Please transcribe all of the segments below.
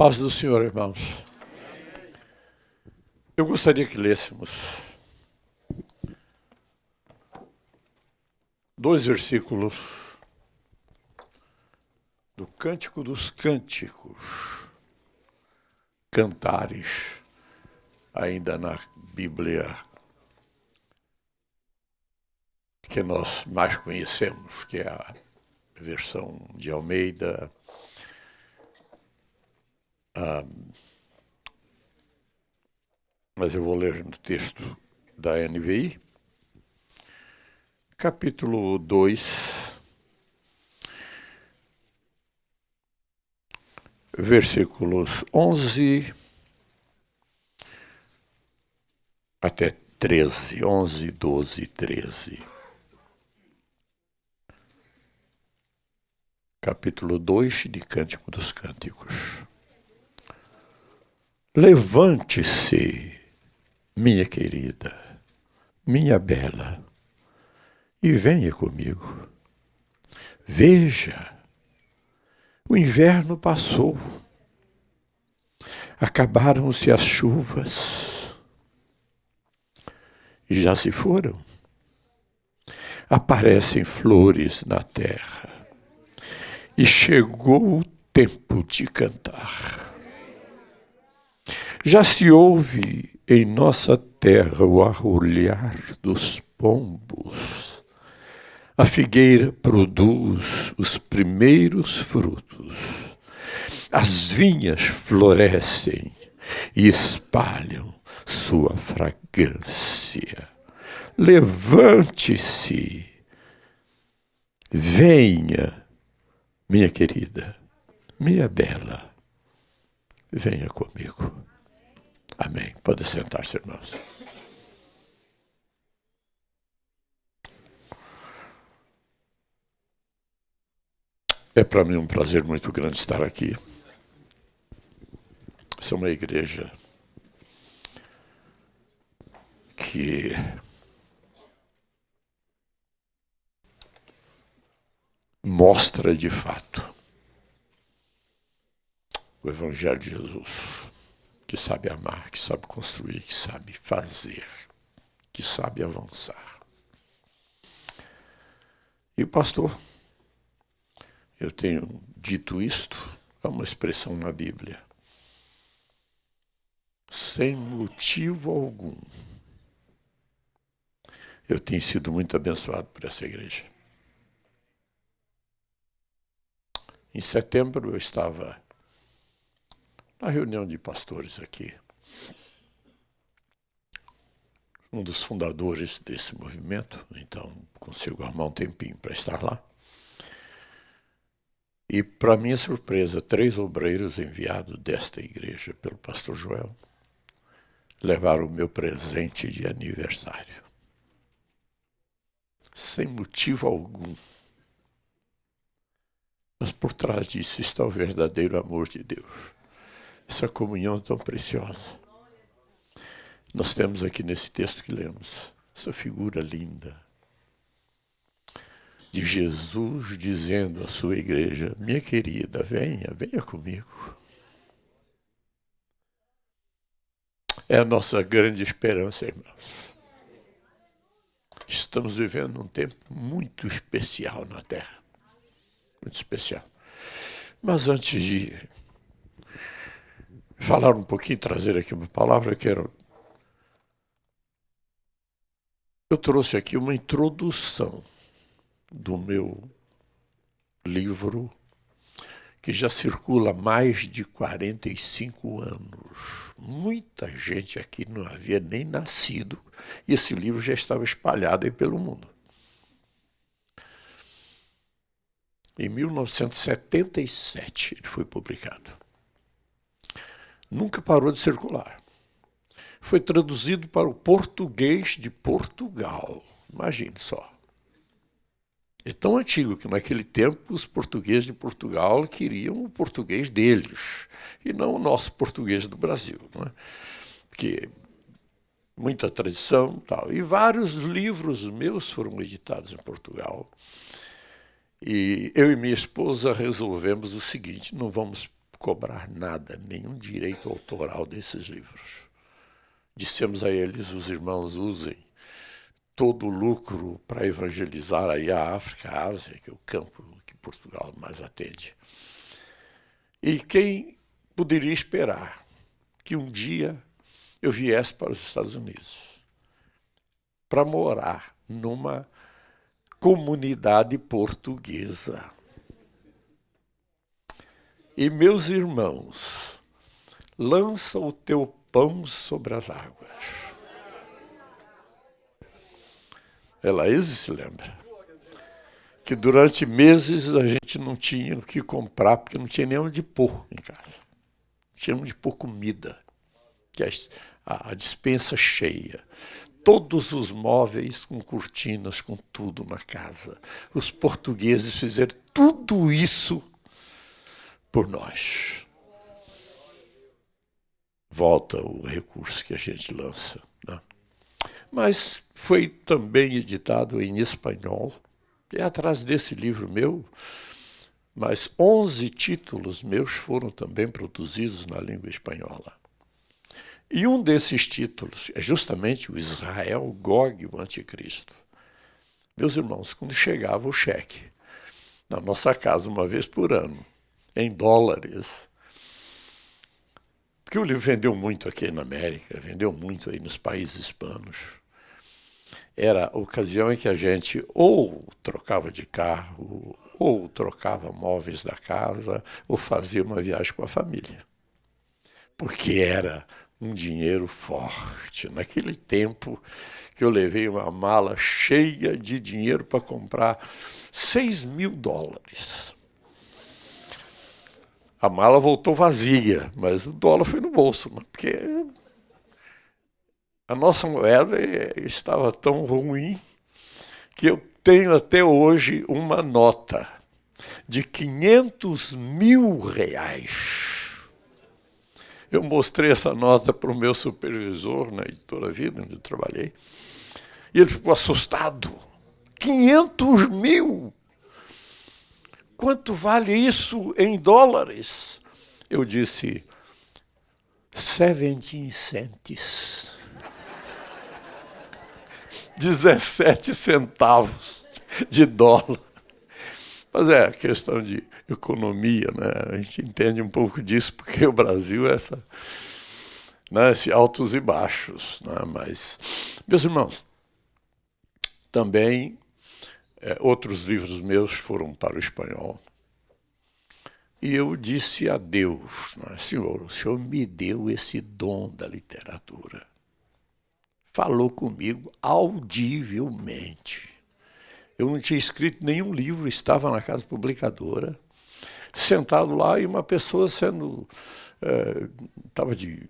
Paz do Senhor, irmãos. Eu gostaria que lêssemos 2 versículos do Cântico dos Cânticos, Cantares, ainda na Bíblia que nós mais conhecemos, que é a versão de Almeida, mas eu vou ler no texto da NVI, capítulo 2, versículos 11 até 13, 11, 12 e 13. Capítulo 2 de Cântico dos Cânticos. Levante-se, minha querida, minha bela, e venha comigo. Veja, o inverno passou, acabaram-se as chuvas e já se foram. Aparecem flores na terra e chegou o tempo de cantar. Já se ouve em nossa terra o arrulhar dos pombos. A figueira produz os primeiros frutos. As vinhas florescem e espalham sua fragrância. Levante-se, venha, minha querida, minha bela, venha comigo. Amém. Pode sentar-se, irmãos. É para mim um prazer muito grande estar aqui. Essa é uma igreja que mostra de fato o Evangelho de Jesus, que sabe amar, que sabe construir, que sabe fazer, que sabe avançar. E pastor, eu tenho dito isto, é uma expressão na Bíblia, sem motivo algum. Eu tenho sido muito abençoado por essa igreja. Em setembro eu estava na reunião de pastores aqui. Um dos fundadores desse movimento, então consigo arrumar um tempinho para estar lá. E, para minha surpresa, 3 obreiros enviados desta igreja pelo pastor Joel levaram o meu presente de aniversário. Sem motivo algum. Mas por trás disso está o verdadeiro amor de Deus. Essa comunhão tão preciosa. Nós temos aqui nesse texto que lemos, essa figura linda de Jesus dizendo à sua igreja: minha querida, venha comigo. É a nossa grande esperança, irmãos. Estamos vivendo um tempo muito especial na Terra. Muito especial. Mas antes de falar um pouquinho, trazer aqui uma palavra, eu trouxe aqui uma introdução do meu livro, que já circula há mais de 45 anos. Muita gente aqui não havia nem nascido, e esse livro já estava espalhado aí pelo mundo. Em 1977 ele foi publicado. Nunca parou de circular. Foi traduzido para o português de Portugal. Imagine só. É tão antigo que naquele tempo os portugueses de Portugal queriam o português deles e não o nosso português do Brasil, não é? Porque muita tradição e tal. E vários livros meus foram editados em Portugal. E eu e minha esposa resolvemos o seguinte: não vamos cobrar nada, nenhum direito autoral desses livros. Dissemos a eles, os irmãos usem todo o lucro para evangelizar aí a África, a Ásia, que é o campo que Portugal mais atende. E quem poderia esperar que um dia eu viesse para os Estados Unidos para morar numa comunidade portuguesa? E, meus irmãos, lança o teu pão sobre as águas. Elaíse se lembra que durante meses a gente não tinha o que comprar, porque não tinha nem onde pôr em casa. Não tinha onde pôr comida, que a despensa cheia. Todos os móveis com cortinas, com tudo na casa. Os portugueses fizeram tudo isso por nós. Volta o recurso que a gente lança, né? Mas foi também editado em espanhol. E atrás desse livro meu, mas 11 títulos meus foram também produzidos na língua espanhola. E um desses títulos é justamente o Israel Gog, o Anticristo. Meus irmãos, quando chegava o cheque na nossa casa uma vez por ano, em dólares, porque o livro vendeu muito aqui na América, vendeu muito aí nos países hispanos, era a ocasião em que a gente ou trocava de carro, ou trocava móveis da casa, ou fazia uma viagem com a família. Porque era um dinheiro forte. Naquele tempo que eu levei uma mala cheia de dinheiro para comprar $6.000. A mala voltou vazia, mas o dólar foi no bolso, né? Porque a nossa moeda estava tão ruim que eu tenho até hoje uma nota de R$500.000. Eu mostrei essa nota para o meu supervisor na Editora Vida, onde eu trabalhei, e ele ficou assustado. 500.000! Quanto vale isso em dólares? Eu disse, 17 cents. 17 centavos de dólar. Mas é questão de economia, né? A gente entende um pouco disso, porque o Brasil é esse altos e baixos, né? Mas, meus irmãos, também outros livros meus foram para o espanhol. E eu disse a Deus, né? Senhor, o Senhor me deu esse dom da literatura. Falou comigo audivelmente. Eu não tinha escrito nenhum livro, estava na casa publicadora, sentado lá e uma pessoa estava de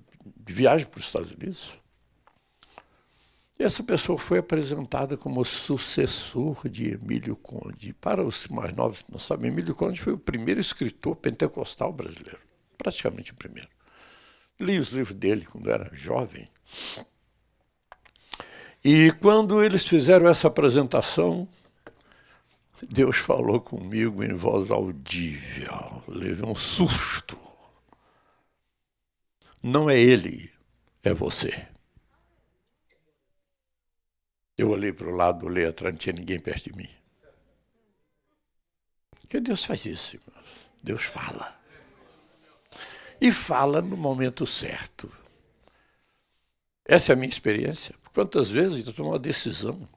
viagem para os Estados Unidos. E essa pessoa foi apresentada como sucessor de Emílio Conde. Para os mais novos que não sabem, Emílio Conde foi o primeiro escritor pentecostal brasileiro, praticamente o primeiro. Li os livros dele quando era jovem. E quando eles fizeram essa apresentação, Deus falou comigo em voz audível. Levei um susto. Não é ele, é você. Eu olhei para o lado, olhei atrás, não tinha ninguém perto de mim. Porque Deus faz isso, irmãos. Deus fala. E fala no momento certo. Essa é a minha experiência. Quantas vezes eu tomo uma decisão.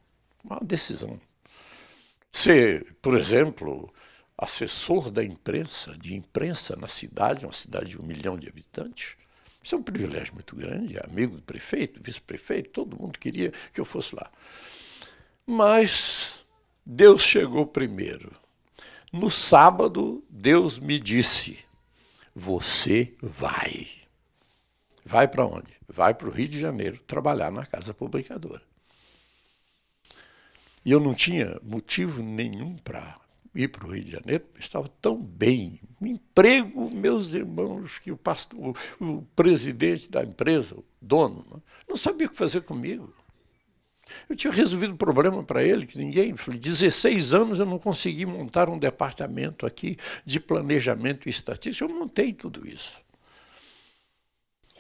Ser, por exemplo, assessor da imprensa, de imprensa na cidade, uma cidade de 1 milhão de habitantes, isso é um privilégio muito grande, amigo do prefeito, vice-prefeito, todo mundo queria que eu fosse lá. Mas Deus chegou primeiro. No sábado, Deus me disse, você vai. Vai para onde? Vai para o Rio de Janeiro trabalhar na casa publicadora. E eu não tinha motivo nenhum para ir para o Rio de Janeiro, estava tão bem. Emprego, meus irmãos, que o presidente da empresa, o dono, não sabia o que fazer comigo. Eu tinha resolvido o problema para ele, que ninguém... Falei, 16 anos eu não consegui montar um departamento aqui de planejamento e estatística. Eu montei tudo isso.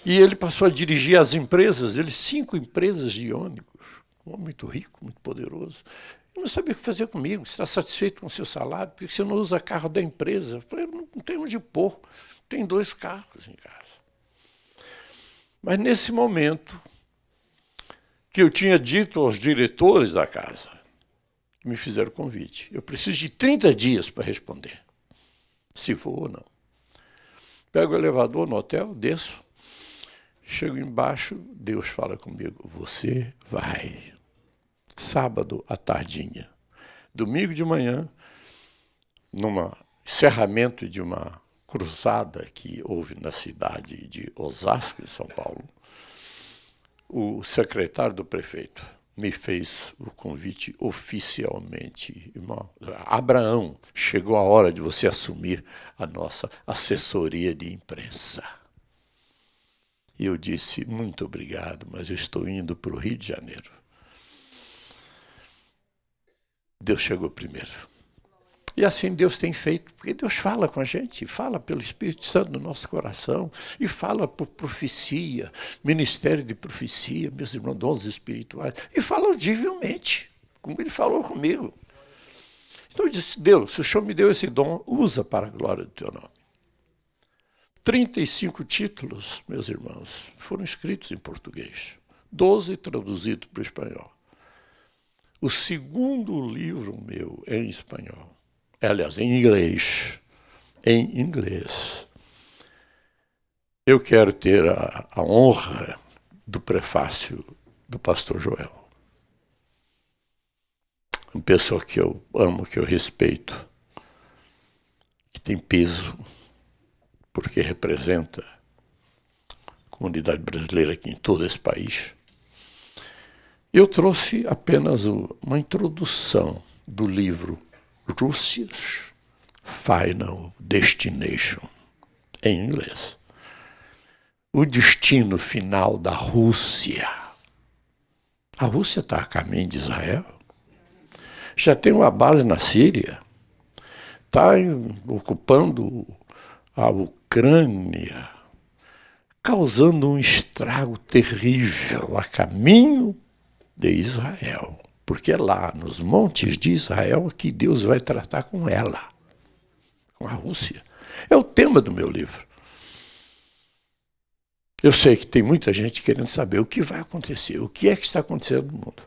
E ele passou a dirigir as empresas, 5 empresas de ônibus. Um homem muito rico, muito poderoso. Eu não sabia o que fazer comigo. Você está satisfeito com o seu salário? Por que você não usa carro da empresa? Eu falei, não tenho onde pôr. Tem 2 carros em casa. Mas nesse momento que eu tinha dito aos diretores da casa, que me fizeram o convite, eu preciso de 30 dias para responder, se vou ou não. Pego o elevador no hotel, desço, chego embaixo, Deus fala comigo, você vai. Sábado à tardinha. Domingo de manhã, num encerramento de uma cruzada que houve na cidade de Osasco, em São Paulo, o secretário do prefeito me fez o convite oficialmente. Irmão, Abraão, chegou a hora de você assumir a nossa assessoria de imprensa. E eu disse, muito obrigado, mas eu estou indo para o Rio de Janeiro. Deus chegou primeiro. E assim Deus tem feito, porque Deus fala com a gente, fala pelo Espírito Santo no nosso coração, e fala por profecia, ministério de profecia, meus irmãos, dons espirituais, e fala audivelmente, como ele falou comigo. Então eu disse, Deus, se o Senhor me deu esse dom, usa para a glória do teu nome. 35 títulos, meus irmãos, foram escritos em português, 12 traduzidos para o espanhol. O segundo livro meu é em espanhol. Aliás, em inglês. Em inglês. Eu quero ter a honra do prefácio do pastor Joel. Uma pessoa que eu amo, que eu respeito, que tem peso, porque representa a comunidade brasileira aqui em todo esse país. Eu trouxe apenas uma introdução do livro Russia's Final Destination, em inglês. O destino final da Rússia. A Rússia está a caminho de Israel. Já tem uma base na Síria. Está ocupando a Ucrânia, causando um estrago terrível a caminho de Israel. Porque é lá, nos montes de Israel, que Deus vai tratar com ela, com a Rússia. É o tema do meu livro. Eu sei que tem muita gente querendo saber o que vai acontecer, o que é que está acontecendo no mundo.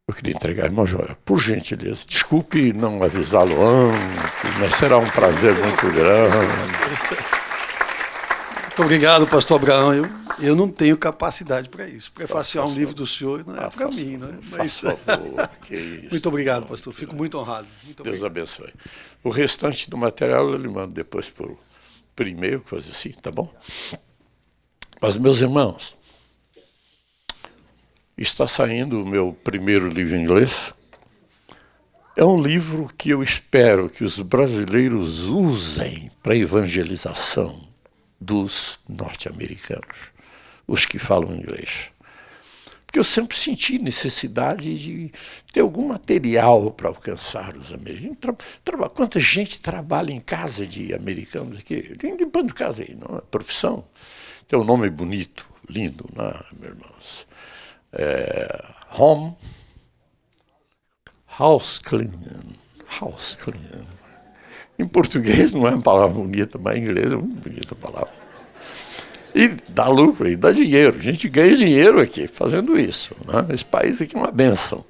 Eu queria entregar, irmão Joel, por gentileza, desculpe não avisá-lo antes, mas será um prazer muito grande. Muito obrigado, pastor Abraão. Eu não tenho capacidade para isso. Prefaciar um livro do senhor não é para mim, não é? Mas... favor, que isso. Muito obrigado, pastor. Fico muito honrado. Muito Deus obrigado. abençoe. O restante do material eu lhe mando depois por e-mail, coisa assim, tá bom? Mas, meus irmãos, está saindo o meu primeiro livro em inglês. É um livro que eu espero que os brasileiros usem para evangelização dos norte-americanos, os que falam inglês. Porque eu sempre senti necessidade de ter algum material para alcançar os americanos. Quanta gente trabalha em casa de americanos aqui? Limpando casa aí, não é profissão. Tem um nome bonito, lindo, né, meus irmãos? House cleaning. House cleaning. Em português não é uma palavra bonita, mas em inglês é muito bonita a palavra. E dá lucro, e dá dinheiro. A gente ganha dinheiro aqui fazendo isso. Né? Esse país aqui é uma bênção.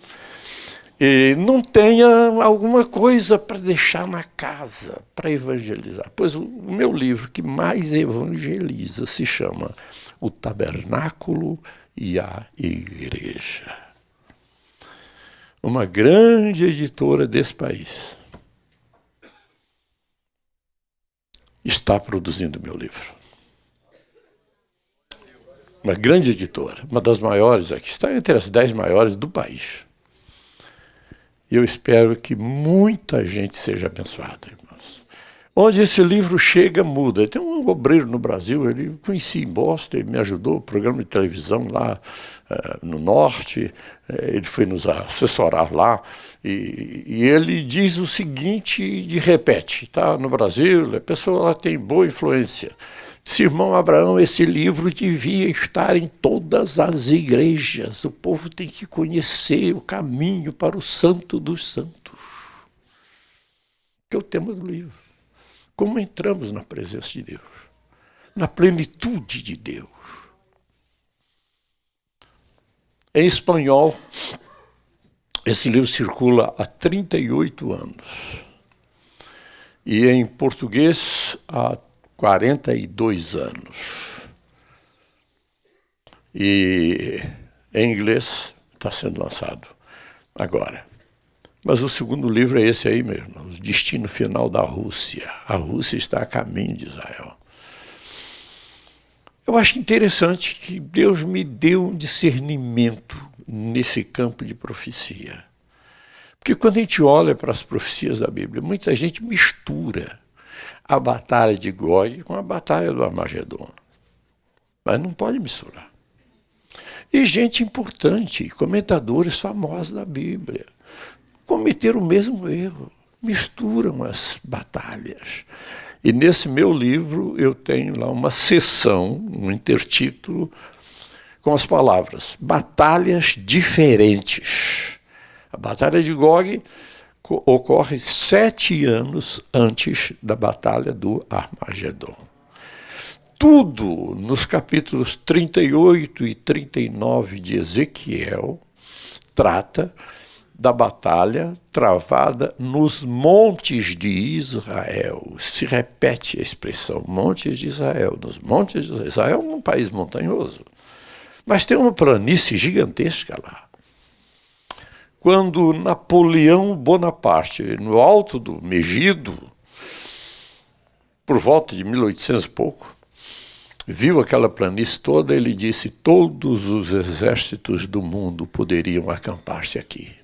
E não tenha alguma coisa para deixar na casa, para evangelizar. Pois o meu livro que mais evangeliza se chama O Tabernáculo e a Igreja. Uma grande editora desse país está produzindo meu livro. Uma grande editora, uma das maiores aqui, está entre as 10 maiores do país. E eu espero que muita gente seja abençoada, irmãos. Onde esse livro chega, muda. Tem um obreiro no Brasil, ele conheci em Boston, ele me ajudou, programa de televisão lá no norte, ele foi nos assessorar lá, e ele diz o seguinte, e repete, tá? No Brasil, a pessoa ela tem boa influência. Disse, irmão Abraão, esse livro devia estar em todas as igrejas, o povo tem que conhecer o caminho para o Santo dos Santos, que é o tema do livro. Como entramos na presença de Deus, na plenitude de Deus. Em espanhol, esse livro circula há 38 anos. E em português, há 42 anos. E em inglês, está sendo lançado agora. Mas o segundo livro é esse aí mesmo, O Destino Final da Rússia. A Rússia está a caminho de Israel. Eu acho interessante que Deus me deu um discernimento nesse campo de profecia. Porque quando a gente olha para as profecias da Bíblia, muita gente mistura a batalha de Gog com a batalha do Armagedon. Mas não pode misturar. E gente importante, comentadores famosos da Bíblia, cometeram o mesmo erro, misturam as batalhas. E nesse meu livro eu tenho lá uma seção, um intertítulo, com as palavras Batalhas Diferentes. A Batalha de Gog ocorre 7 anos antes da Batalha do Armagedon. Tudo nos capítulos 38 e 39 de Ezequiel trata da batalha travada nos montes de Israel. Se repete a expressão, montes de Israel. Nos montes de Israel. Israel é um país montanhoso, mas tem uma planície gigantesca lá. Quando Napoleão Bonaparte, no alto do Megido, por volta de 1800 e pouco, viu aquela planície toda, ele disse, todos os exércitos do mundo poderiam acampar-se aqui.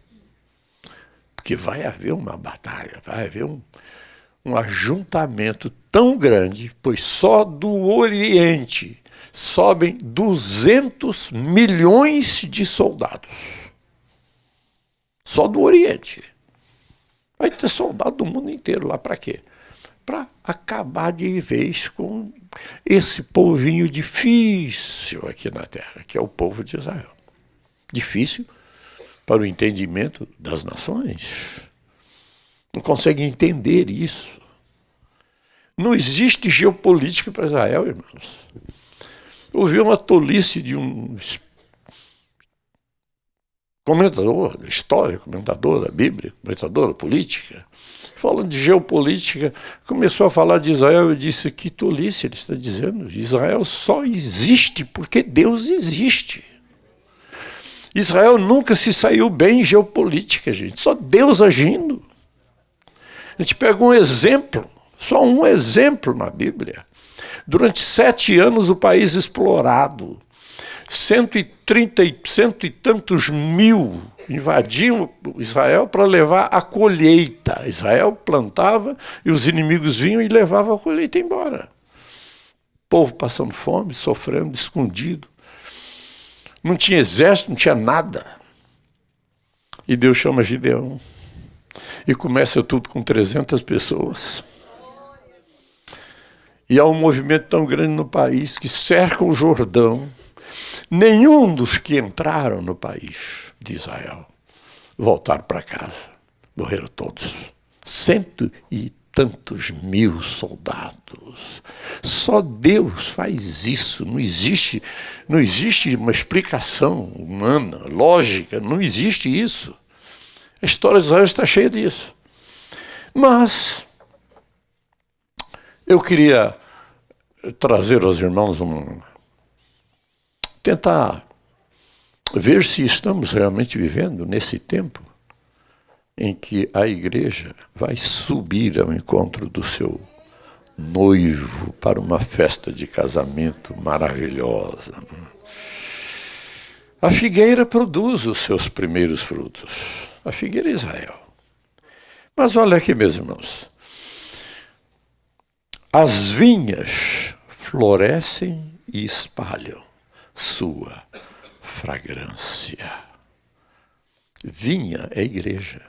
Porque vai haver uma batalha, vai haver um ajuntamento tão grande, pois só do Oriente sobem 200 milhões de soldados. Só do Oriente. Vai ter soldado do mundo inteiro lá para quê? Para acabar de vez com esse povinho difícil aqui na Terra, que é o povo de Israel. Difícil para o entendimento das nações. Não conseguem entender isso. Não existe geopolítica para Israel, irmãos. Eu ouvi uma tolice de um comentador da história, comentador da Bíblia, comentador da política, falando de geopolítica, começou a falar de Israel. Eu disse, que tolice ele está dizendo. Israel só existe porque Deus existe. Israel nunca se saiu bem em geopolítica, gente. Só Deus agindo. A gente pega um exemplo, só um exemplo na Bíblia. Durante 7 anos o país explorado, 130 e tantos mil invadiam Israel para levar a colheita. Israel plantava e os inimigos vinham e levavam a colheita embora. O povo passando fome, sofrendo, escondido. Não tinha exército, não tinha nada. E Deus chama Gideão. E começa tudo com 300 pessoas. E há um movimento tão grande no país que cerca o Jordão. Nenhum dos que entraram no país de Israel voltaram para casa. Morreram todos. 100 e tantos mil soldados. Só Deus faz isso. Não existe uma explicação humana, lógica. Não existe isso. A história de Israel está cheia disso. Mas eu queria trazer aos irmãos tentar ver se estamos realmente vivendo nesse tempo em que a igreja vai subir ao encontro do seu noivo para uma festa de casamento maravilhosa. A figueira produz os seus primeiros frutos. A figueira é Israel. Mas olha aqui, meus irmãos. As vinhas florescem e espalham sua fragrância. Vinha é igreja.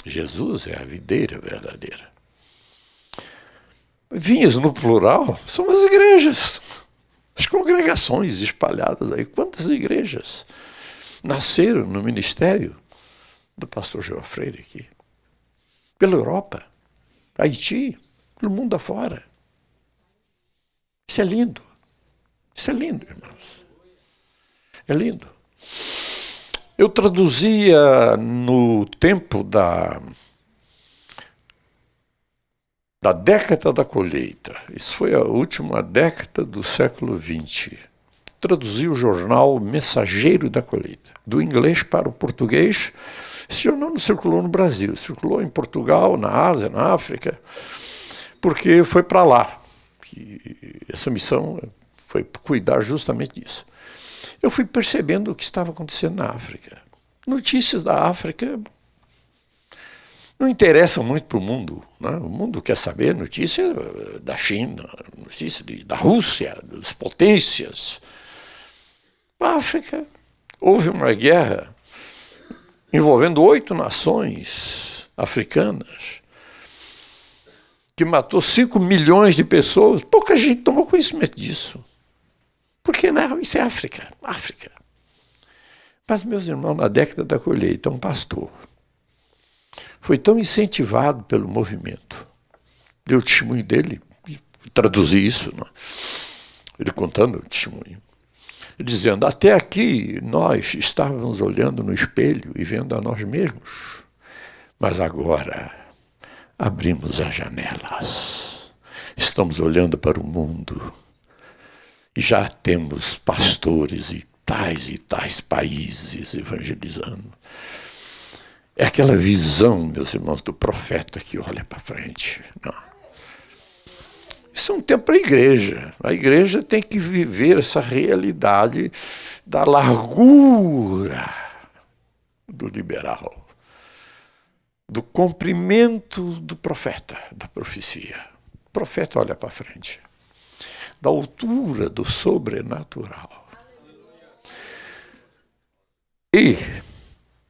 Jesus é a videira verdadeira. Vinhas no plural são as igrejas, as congregações espalhadas aí. Quantas igrejas nasceram no ministério do pastor João Freire aqui? Pela Europa, Haiti, pelo mundo afora. Isso é lindo. Isso é lindo, irmãos. É lindo. Eu traduzia no tempo da década da colheita. Isso foi a última década do século XX. Traduzi o jornal Mensageiro da Colheita, do inglês para o português. Esse jornal não circulou no Brasil, circulou em Portugal, na Ásia, na África, porque foi para lá. E essa missão foi cuidar justamente disso. Eu fui percebendo o que estava acontecendo na África. Notícias da África não interessam muito para o mundo. Né? O mundo quer saber notícias da China, notícias da Rússia, das potências. Na África, houve uma guerra envolvendo 8 nações africanas, que matou 5 milhões de pessoas. Pouca gente tomou conhecimento disso. Porque não, isso é África. África. Mas, meus irmãos, na década da colheita, um pastor foi tão incentivado pelo movimento. Deu o testemunho dele, traduzi isso, né? Ele contando o testemunho. Dizendo, até aqui nós estávamos olhando no espelho e vendo a nós mesmos, mas agora abrimos as janelas, estamos olhando para o mundo e já temos pastores e tais países evangelizando. É aquela visão, meus irmãos, do profeta que olha para frente. Não. Isso é um tempo para a igreja. A igreja tem que viver essa realidade da largura do liberal, do comprimento do profeta, da profecia. O profeta olha para frente. Da altura do sobrenatural. E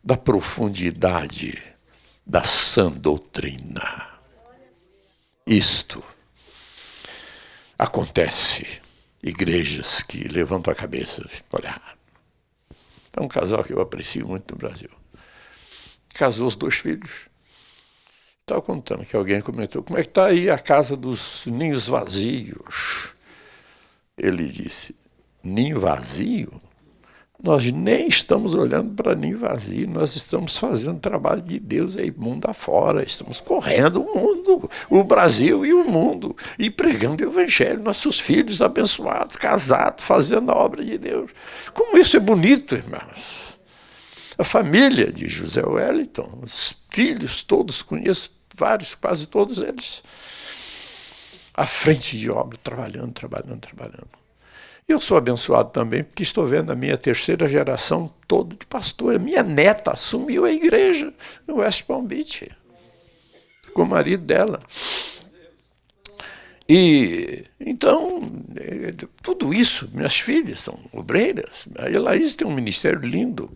da profundidade da sã doutrina. Isto acontece. Igrejas que levantam a cabeça. Olha, é um casal que eu aprecio muito no Brasil. Casou os 2 filhos. Estava contando que alguém comentou, como é que está aí a casa dos ninhos vazios? Ele disse, ninho vazio? Nós nem estamos olhando para ninho vazio, nós estamos fazendo trabalho de Deus aí, mundo afora, estamos correndo o mundo, o Brasil e o mundo, e pregando o Evangelho, nossos filhos abençoados, casados, fazendo a obra de Deus. Como isso é bonito, irmãos. A família de José Wellington, os filhos todos, conheço vários, quase todos eles, à frente de obra, trabalhando. Eu sou abençoado também, porque estou vendo a minha 3ª geração toda de pastor. A minha neta assumiu a igreja no West Palm Beach, com o marido dela. E, então, tudo isso, minhas filhas são obreiras. A Elaís tem um ministério lindo.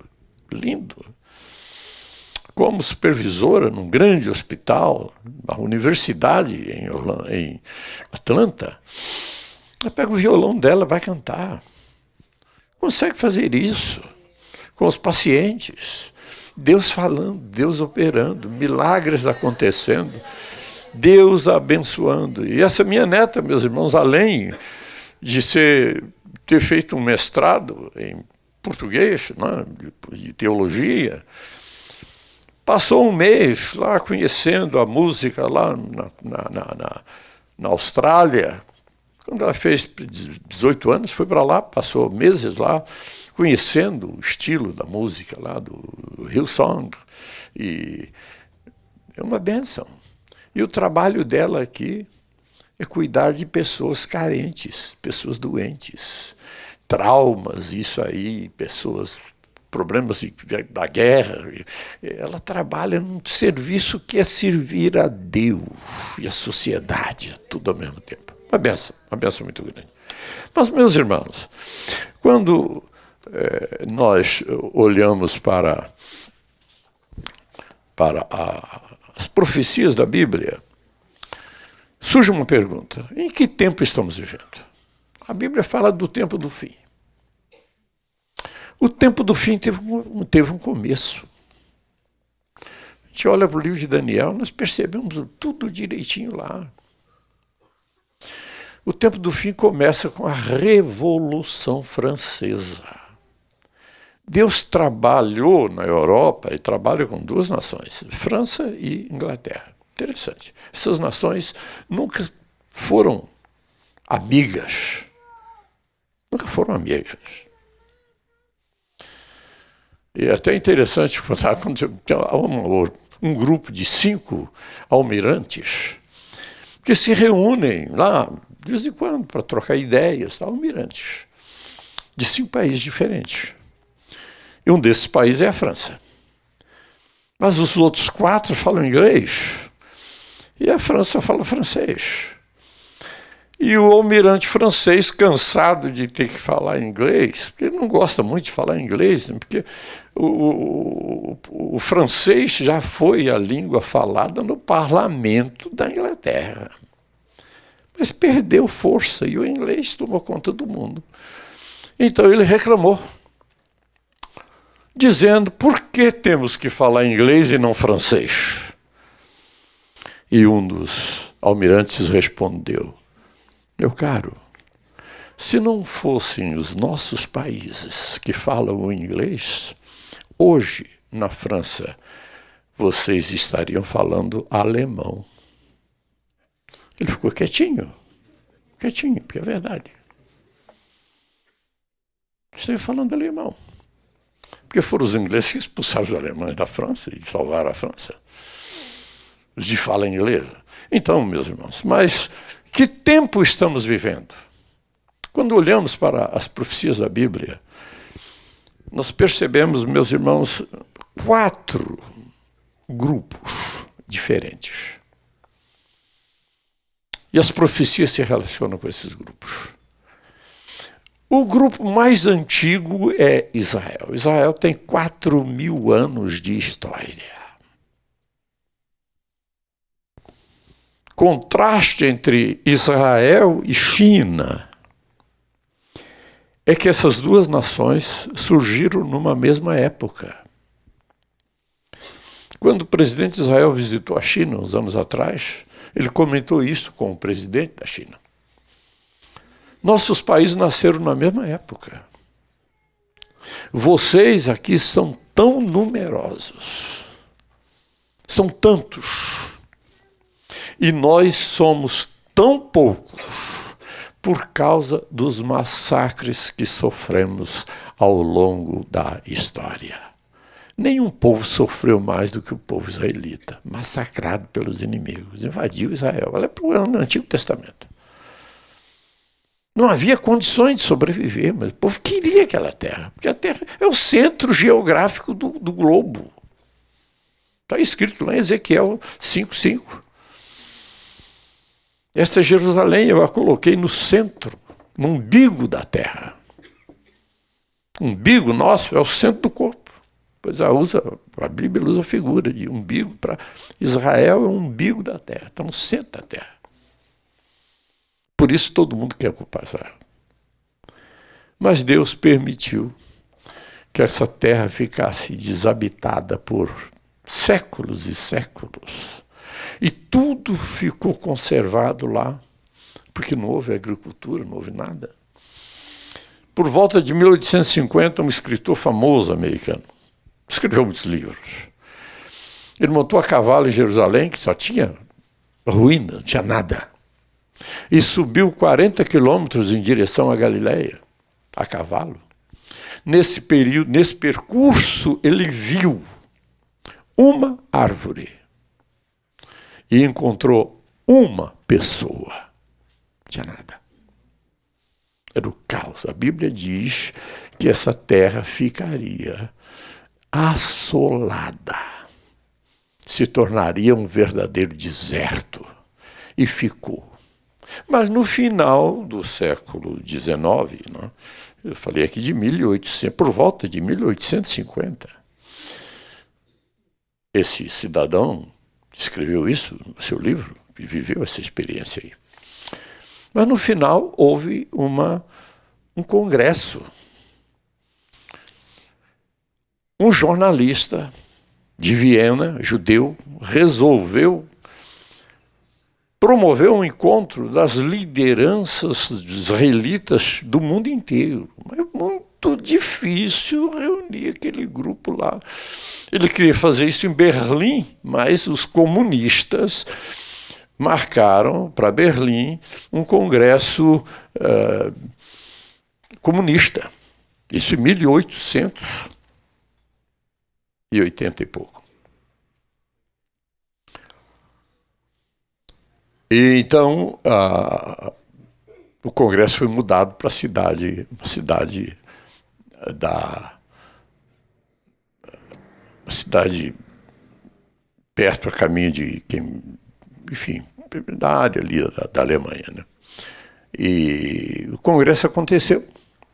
Como supervisora num grande hospital, na universidade em Atlanta. Ela pega o violão dela, vai cantar. Consegue fazer isso com os pacientes. Deus falando, Deus operando, milagres acontecendo, Deus abençoando. E essa minha neta, meus irmãos, além de ter feito um mestrado em português, né, de teologia, passou um mês lá conhecendo a música lá na Austrália. Quando ela fez 18 anos, foi para lá, passou meses lá, conhecendo o estilo da música lá, do Hillsong. E é uma bênção. E o trabalho dela aqui é cuidar de pessoas carentes, pessoas doentes, traumas, isso aí, pessoas problemas da guerra. Ela trabalha num serviço que é servir a Deus e a sociedade, tudo ao mesmo tempo. Uma benção muito grande. Mas, meus irmãos, quando nós olhamos para as profecias da Bíblia, surge uma pergunta: em que tempo estamos vivendo? A Bíblia fala do tempo do fim. O tempo do fim teve um começo. A gente olha para o livro de Daniel, nós percebemos tudo direitinho lá. O tempo do fim começa com a Revolução Francesa. Deus trabalhou na Europa e trabalha com duas nações, França e Inglaterra. Interessante. Essas nações nunca foram amigas. Nunca foram amigas. E é até interessante quando tem um grupo de 5 almirantes que se reúnem lá, de vez em quando, para trocar ideias, almirantes, de 5 países diferentes. E um desses países é a França. Mas os outros 4 falam inglês e a França fala francês. E o almirante francês, cansado de ter que falar inglês, porque ele não gosta muito de falar inglês, né? Porque o francês já foi a língua falada no parlamento da Inglaterra. Mas perdeu força e o inglês tomou conta do mundo. Então ele reclamou, dizendo: por que temos que falar inglês e não francês? E um dos almirantes respondeu: meu caro, se não fossem os nossos países que falam o inglês, hoje, na França, vocês estariam falando alemão. Ele ficou quietinho, porque é verdade. Estou falando alemão. Porque foram os ingleses que expulsaram os alemães da França e salvaram a França. Os de fala inglesa. Então, meus irmãos, mas que tempo estamos vivendo? Quando olhamos para as profecias da Bíblia, nós percebemos, meus irmãos, 4 grupos diferentes. E as profecias se relacionam com esses grupos. O grupo mais antigo é Israel. Israel tem 4.000 anos de história. Contraste entre Israel e China é que essas duas nações surgiram numa mesma época. Quando o presidente de Israel visitou a China, uns anos atrás, ele comentou isso com o presidente da China. Nossos países nasceram na mesma época. Vocês aqui são tão numerosos, são tantos, e nós somos tão poucos por causa dos massacres que sofremos ao longo da história. Nenhum povo sofreu mais do que o povo israelita, massacrado pelos inimigos, invadiu Israel. Olha para o Antigo Testamento. Não havia condições de sobreviver, mas o povo queria aquela terra, porque a terra é o centro geográfico do globo. Está escrito lá em Ezequiel 5:5. Esta Jerusalém eu a coloquei no centro, no umbigo da terra. O umbigo nosso é o centro do corpo. Pois a Bíblia usa a figura de umbigo para Israel, é o umbigo da terra, está no centro da terra. Por isso todo mundo quer ocupar Israel. Mas Deus permitiu que essa terra ficasse desabitada por séculos e séculos. E tudo ficou conservado lá, porque não houve agricultura, não houve nada. Por volta de 1850, um escritor famoso americano escreveu muitos livros. Ele montou a cavalo em Jerusalém, que só tinha ruína, não tinha nada. E subiu 40 quilômetros em direção à Galileia, a cavalo. Nesse percurso, ele viu uma árvore e encontrou uma pessoa. Não tinha nada. Era o caos. A Bíblia diz que essa terra ficaria assolada, se tornaria um verdadeiro deserto. E ficou. Mas no final do século XIX, né, eu falei aqui de 1800, por volta de 1850, esse cidadão escreveu isso no seu livro e viveu essa experiência aí. Mas no final houve um congresso. Um jornalista de Viena, judeu, resolveu promover um encontro das lideranças israelitas do mundo inteiro. É muito difícil reunir aquele grupo lá. Ele queria fazer isso em Berlim, mas os comunistas marcaram para Berlim um congresso comunista. Isso em 1880 e pouco. E então o congresso foi mudado para uma cidade perto a caminho de, enfim, da área ali da Alemanha, né? E o congresso aconteceu,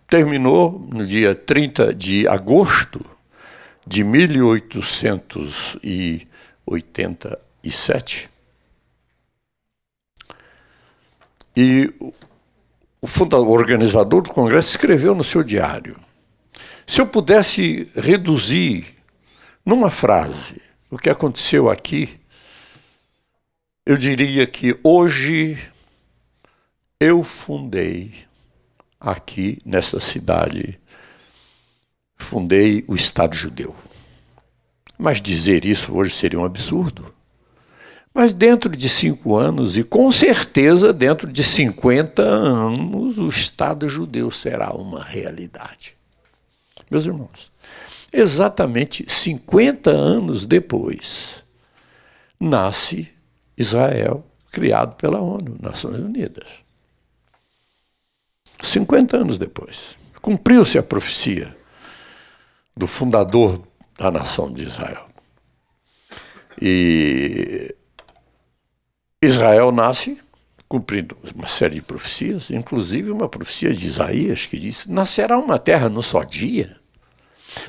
terminou no dia 30 de agosto de 1887. E o organizador do congresso escreveu no seu diário: se eu pudesse reduzir numa frase o que aconteceu aqui, eu diria que hoje eu fundei aqui nessa cidade, fundei o Estado Judeu. Mas dizer isso hoje seria um absurdo. Mas dentro de 5 anos, e com certeza dentro de 50 anos, o Estado Judeu será uma realidade. Meus irmãos, exatamente 50 anos depois, nasce Israel, criado pela ONU, Nações Unidas. 50 anos depois, cumpriu-se a profecia do fundador da nação de Israel. E Israel nasce cumprindo uma série de profecias, inclusive uma profecia de Isaías que diz: nascerá uma terra num só dia.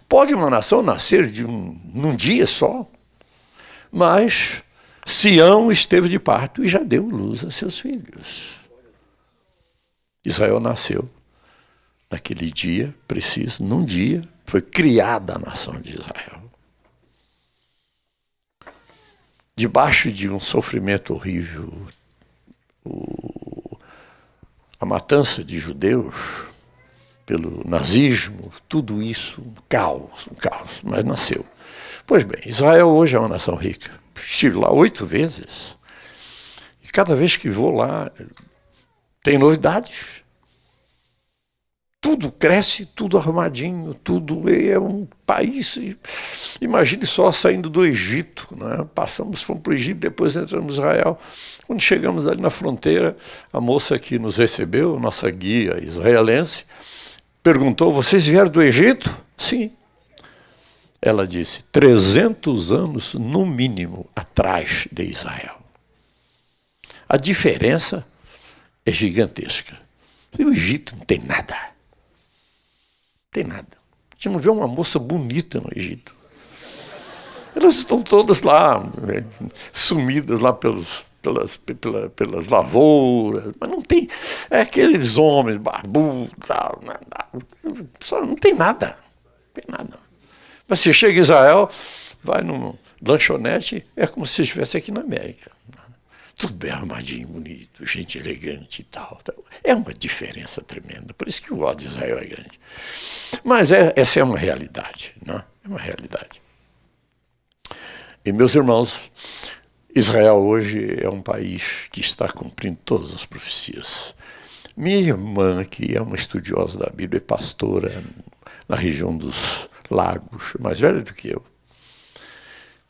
Pode uma nação nascer num dia só? Mas Sião esteve de parto e já deu luz a seus filhos. Israel nasceu naquele dia preciso, num dia foi criada a nação de Israel. Debaixo de um sofrimento horrível, a matança de judeus pelo nazismo, tudo isso, um caos, mas nasceu. Pois bem, Israel hoje é uma nação rica. Estive lá 8 vezes, e cada vez que vou lá, tem novidades. Tudo cresce, tudo arrumadinho, tudo é um país. Imagine só saindo do Egito, né? Fomos para o Egito, depois entramos em Israel. Quando chegamos ali na fronteira, a moça que nos recebeu, nossa guia israelense, perguntou: vocês vieram do Egito? Sim. Ela disse: 300 anos, no mínimo, atrás de Israel. A diferença é gigantesca. E o Egito não tem nada. Tem nada. A gente não vê uma moça bonita no Egito. Elas estão todas lá, sumidas lá pelas lavouras, mas não tem, aqueles homens barbudos, não tem nada. Não tem nada. Mas você chega em Israel, vai numa lanchonete, é como se estivesse aqui na América. Tudo bem arrumadinho, bonito, gente elegante e tal. É uma diferença tremenda. Por isso que o ódio de Israel é grande. Mas essa é uma realidade, não? É uma realidade. E, meus irmãos, Israel hoje é um país que está cumprindo todas as profecias. Minha irmã, que é uma estudiosa da Bíblia, é pastora na região dos Lagos, mais velha do que eu.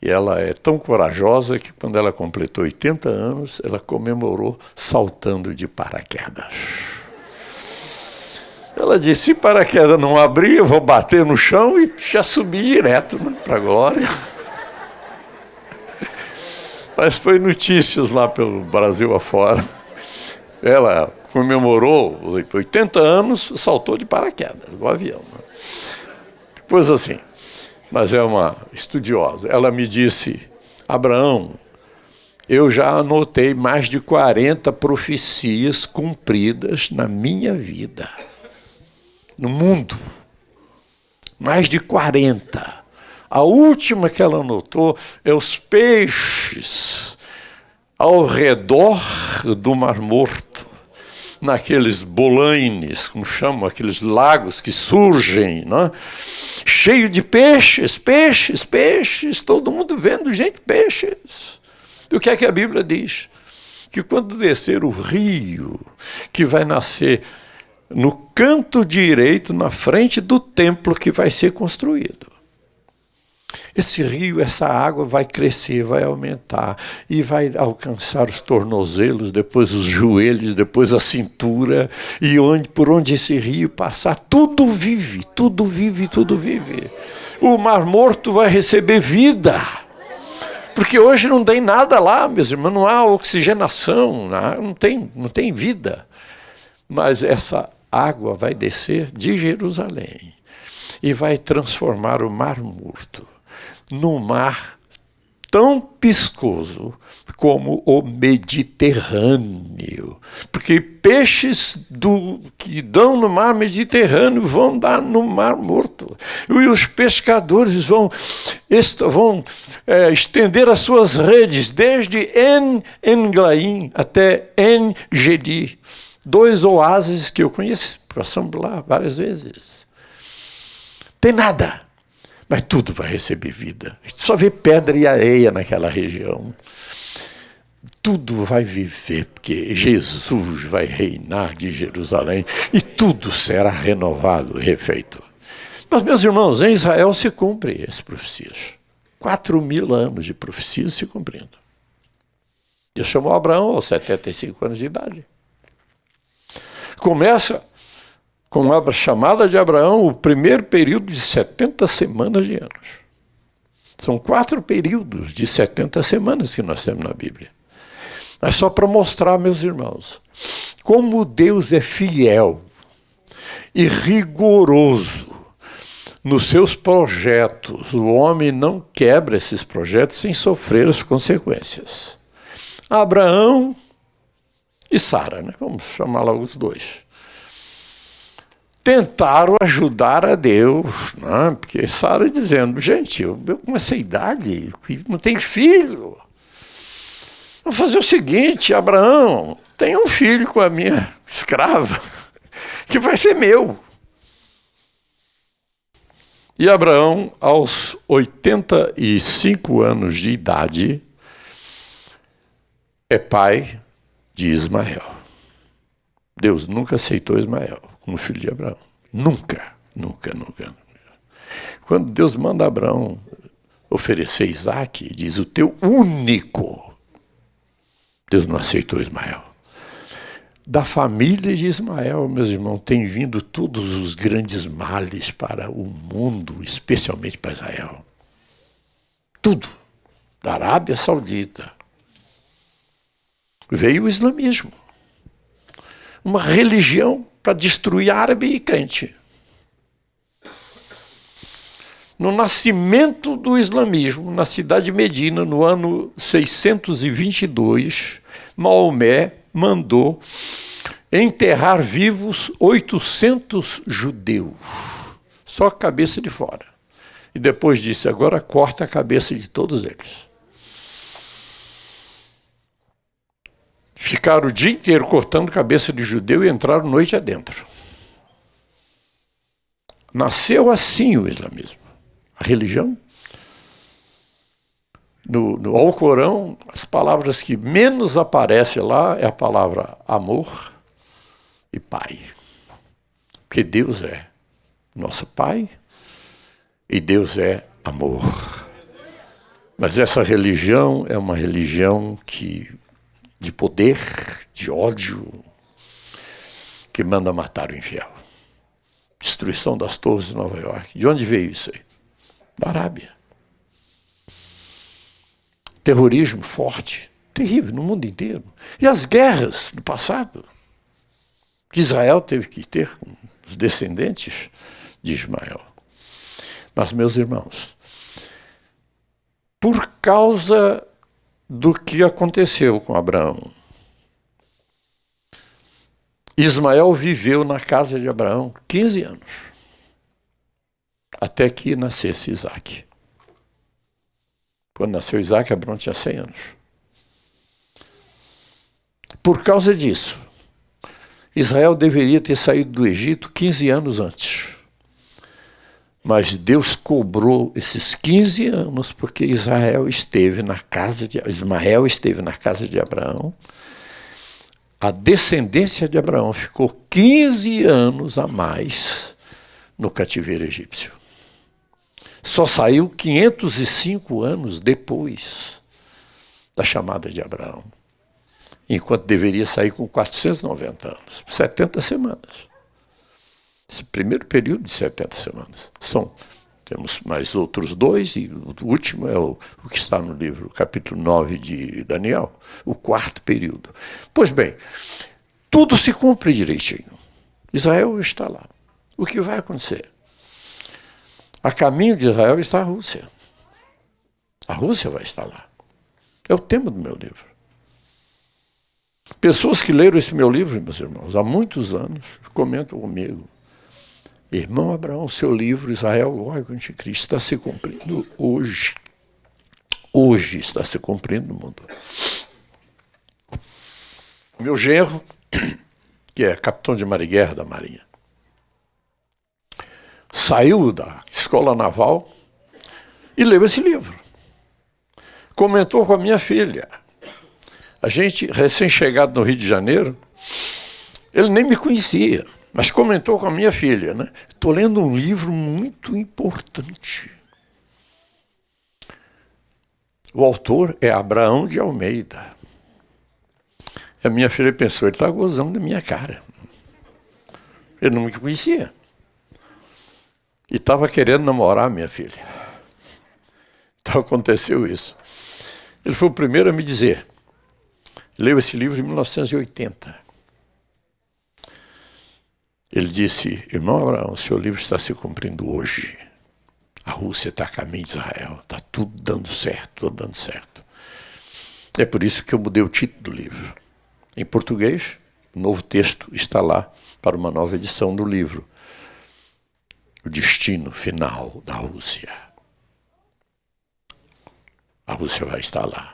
E ela é tão corajosa que, quando ela completou 80 anos, ela comemorou saltando de paraquedas. Ela disse, se paraquedas não abrir, eu vou bater no chão e já subir direto, né, para a glória. Mas foi notícias lá pelo Brasil afora. Ela comemorou 80 anos, saltou de paraquedas, no avião. Né? Coisa assim. Mas é uma estudiosa. Ela me disse, Abraão, eu já anotei mais de 40 profecias cumpridas na minha vida. No mundo. Mais de 40. A última que ela anotou é os peixes ao redor do Mar Morto, naqueles bolaines, como chamam, aqueles lagos que surgem, né? Cheio de peixes, peixes, peixes, todo mundo vendo, gente, peixes. E o que é que a Bíblia diz? Que quando descer o rio, que vai nascer no canto direito, na frente do templo que vai ser construído, esse rio, essa água vai crescer, vai aumentar e vai alcançar os tornozelos, depois os joelhos, depois a cintura, e por onde esse rio passar, tudo vive, tudo vive, tudo vive. O Mar Morto vai receber vida, porque hoje não tem nada lá, meus irmãos, não há oxigenação, não tem vida. Mas essa água vai descer de Jerusalém e vai transformar o Mar Morto num mar tão piscoso como o Mediterrâneo. Porque peixes que dão no mar Mediterrâneo vão dar no Mar Morto. E os pescadores vão estender as suas redes desde En-Englaim até En-Gedi. 2 oásis que eu conheço, passamos lá várias vezes. Tem nada. Mas tudo vai receber vida. A gente só vê pedra e areia naquela região. Tudo vai viver, porque Jesus vai reinar de Jerusalém e tudo será renovado, refeito. Mas, meus irmãos, em Israel se cumpre as profecias. 4.000 anos de profecias se cumprindo. Deus chamou Abraão aos 75 anos de idade. Começa com a chamada de Abraão, o primeiro período de 70 semanas de anos. São 4 períodos de 70 semanas que nós temos na Bíblia. Mas só para mostrar, meus irmãos, como Deus é fiel e rigoroso nos seus projetos. O homem não quebra esses projetos sem sofrer as consequências. Abraão e Sara, né? Vamos chamar lá os dois. Tentaram ajudar a Deus, né? Porque Sara dizendo, gente, eu com essa idade, não tenho filho. Vamos fazer o seguinte, Abraão, tem um filho com a minha escrava, que vai ser meu. E Abraão, aos 85 anos de idade, é pai de Ismael. Deus nunca aceitou Ismael como filho de Abraão. Nunca, nunca, nunca. Quando Deus manda Abraão oferecer Isaque, diz o teu único. Deus não aceitou Ismael. Da família de Ismael, meus irmãos, tem vindo todos os grandes males para o mundo, especialmente para Israel. Tudo. Da Arábia Saudita. Veio o islamismo. Uma religião para destruir árabe e crente. No nascimento do islamismo, na cidade de Medina, no ano 622, Maomé mandou enterrar vivos 800 judeus, só a cabeça de fora. E depois disse, agora corta a cabeça de todos eles. Ficaram o dia inteiro cortando cabeça de judeu e entraram noite adentro. Nasceu assim o islamismo. A religião. No Alcorão, as palavras que menos aparecem lá é a palavra amor e pai. Porque Deus é nosso pai e Deus é amor. Mas essa religião é uma religião de poder, de ódio, que manda matar o infiel. destruição das torres de Nova York. De onde veio isso aí? Da Arábia. Terrorismo forte, terrível no mundo inteiro. E as guerras do passado, que Israel teve que ter com os descendentes de Ismael. Mas, meus irmãos, por causa do que aconteceu com Abraão, Ismael viveu na casa de Abraão 15 anos, até que nascesse Isaac. Quando nasceu Isaac, Abraão tinha 100 anos. Por causa disso, Israel deveria ter saído do Egito 15 anos antes. Mas Deus cobrou esses 15 anos porque Ismael esteve na casa de Abraão. A descendência de Abraão ficou 15 anos a mais no cativeiro egípcio. Só saiu 505 anos depois da chamada de Abraão, enquanto deveria sair com 490 anos, 70 semanas. Esse primeiro período de 70 semanas. Temos mais outros 2, e o último é o que está no livro, capítulo 9 de Daniel, o 4º período. Pois bem, tudo se cumpre direitinho. Israel está lá. O que vai acontecer? A caminho de Israel está a Rússia. A Rússia vai estar lá. É o tema do meu livro. Pessoas que leram esse meu livro, meus irmãos, há muitos anos, comentam comigo: irmão Abraão, seu livro, Israel, Gog e Anticristo, está se cumprindo hoje. Hoje está se cumprindo no mundo. Meu genro, que é capitão de mar e guerra da Marinha, saiu da escola naval e leu esse livro. Comentou com a minha filha. A gente, recém-chegado no Rio de Janeiro, ele nem me conhecia, mas comentou com a minha filha, né? Estou lendo um livro muito importante. O autor é Abraão de Almeida. A minha filha pensou, ele está gozando da minha cara. Ele não me conhecia. E estava querendo namorar minha filha. Então aconteceu isso. Ele foi o primeiro a me dizer. Leu esse livro em 1980. Ele disse: irmão Abraão, o seu livro está se cumprindo hoje. A Rússia está a caminho de Israel. Está tudo dando certo, tudo dando certo. É por isso que eu mudei o título do livro. Em português, o novo texto está lá para uma nova edição do livro. O destino final da Rússia. A Rússia vai estar lá.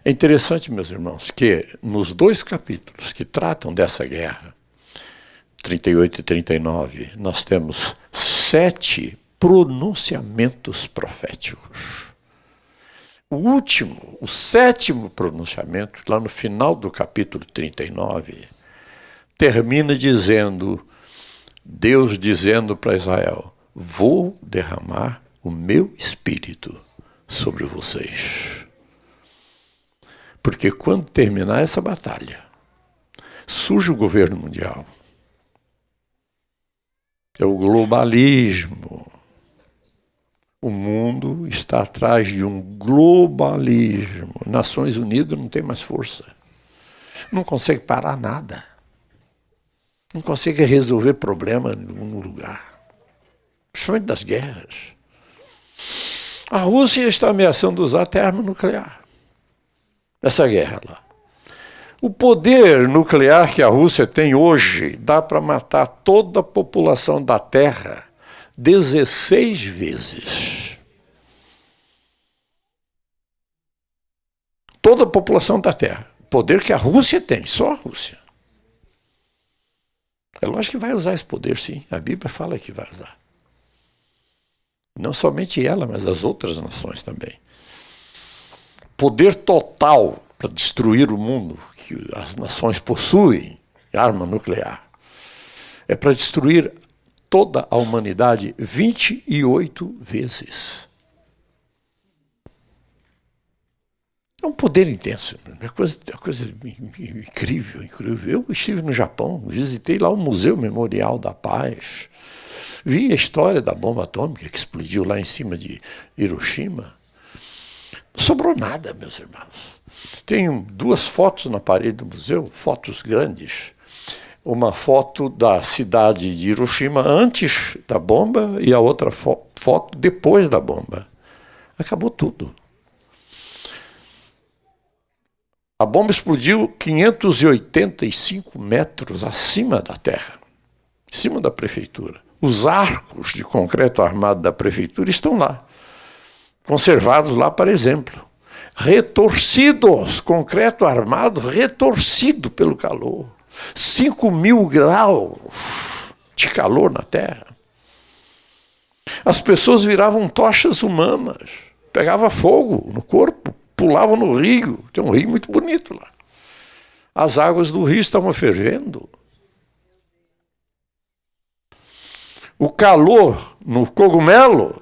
É interessante, meus irmãos, que nos 2 capítulos que tratam dessa guerra, 38 e 39, nós temos 7 pronunciamentos proféticos. O último, o 7º pronunciamento, lá no final do capítulo 39, termina dizendo, Deus dizendo para Israel: vou derramar o meu espírito sobre vocês. Porque quando terminar essa batalha, surge o governo mundial. É o globalismo. O mundo está atrás de um globalismo. Nações Unidas não tem mais força. Não consegue parar nada. Não consegue resolver problema em nenhum lugar. Principalmente das guerras. A Rússia está ameaçando usar até arma nuclear. Essa guerra lá. O poder nuclear que a Rússia tem hoje dá para matar toda a população da Terra 16 vezes. Toda a população da Terra. O poder que a Rússia tem, só a Rússia. É lógico que vai usar esse poder, sim. A Bíblia fala que vai usar. Não somente ela, mas as outras nações também. Poder total para destruir o mundo que as nações possuem, arma nuclear, é para destruir toda a humanidade 28 vezes. É um poder intenso, é coisa incrível, incrível. Eu estive no Japão, visitei lá o Museu Memorial da Paz, vi a história da bomba atômica que explodiu lá em cima de Hiroshima. Não sobrou nada, meus irmãos. Tenho 2 fotos na parede do museu, fotos grandes. Uma foto da cidade de Hiroshima antes da bomba e a outra foto depois da bomba. Acabou tudo. A bomba explodiu 585 metros acima da terra, em cima da prefeitura. Os arcos de concreto armado da prefeitura estão lá, conservados lá para exemplo. Retorcidos, concreto armado retorcido pelo calor. 5.000 graus de calor na terra. As pessoas viravam tochas humanas, pegava fogo no corpo, pulavam no rio, tem um rio muito bonito lá. As águas do rio estavam fervendo. O calor no cogumelo,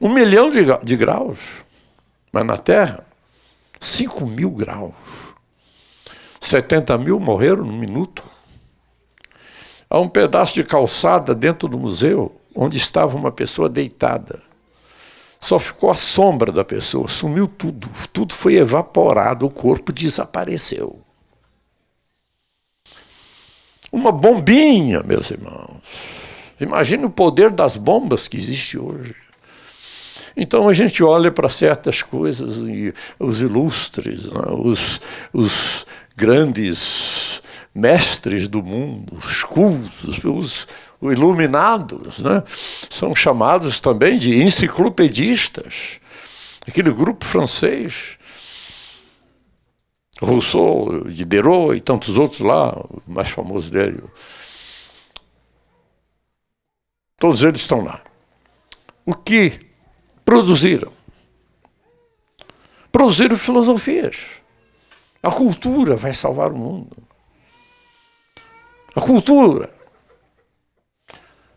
1 milhão de graus. Mas na Terra, 5.000 graus. 70 mil morreram num minuto. Há um pedaço de calçada dentro do museu, onde estava uma pessoa deitada. Só ficou a sombra da pessoa, sumiu tudo. Tudo foi evaporado, o corpo desapareceu. Uma bombinha, meus irmãos. Imagine o poder das bombas que existe hoje. Então a gente olha para certas coisas, e os ilustres, né, os grandes mestres do mundo, os cultos, os iluminados, né, são chamados também de enciclopedistas. Aquele grupo francês, Rousseau, Diderot e tantos outros lá, o mais famoso dele, todos eles estão lá. O que produziram? Produziram filosofias. A cultura vai salvar o mundo. A cultura.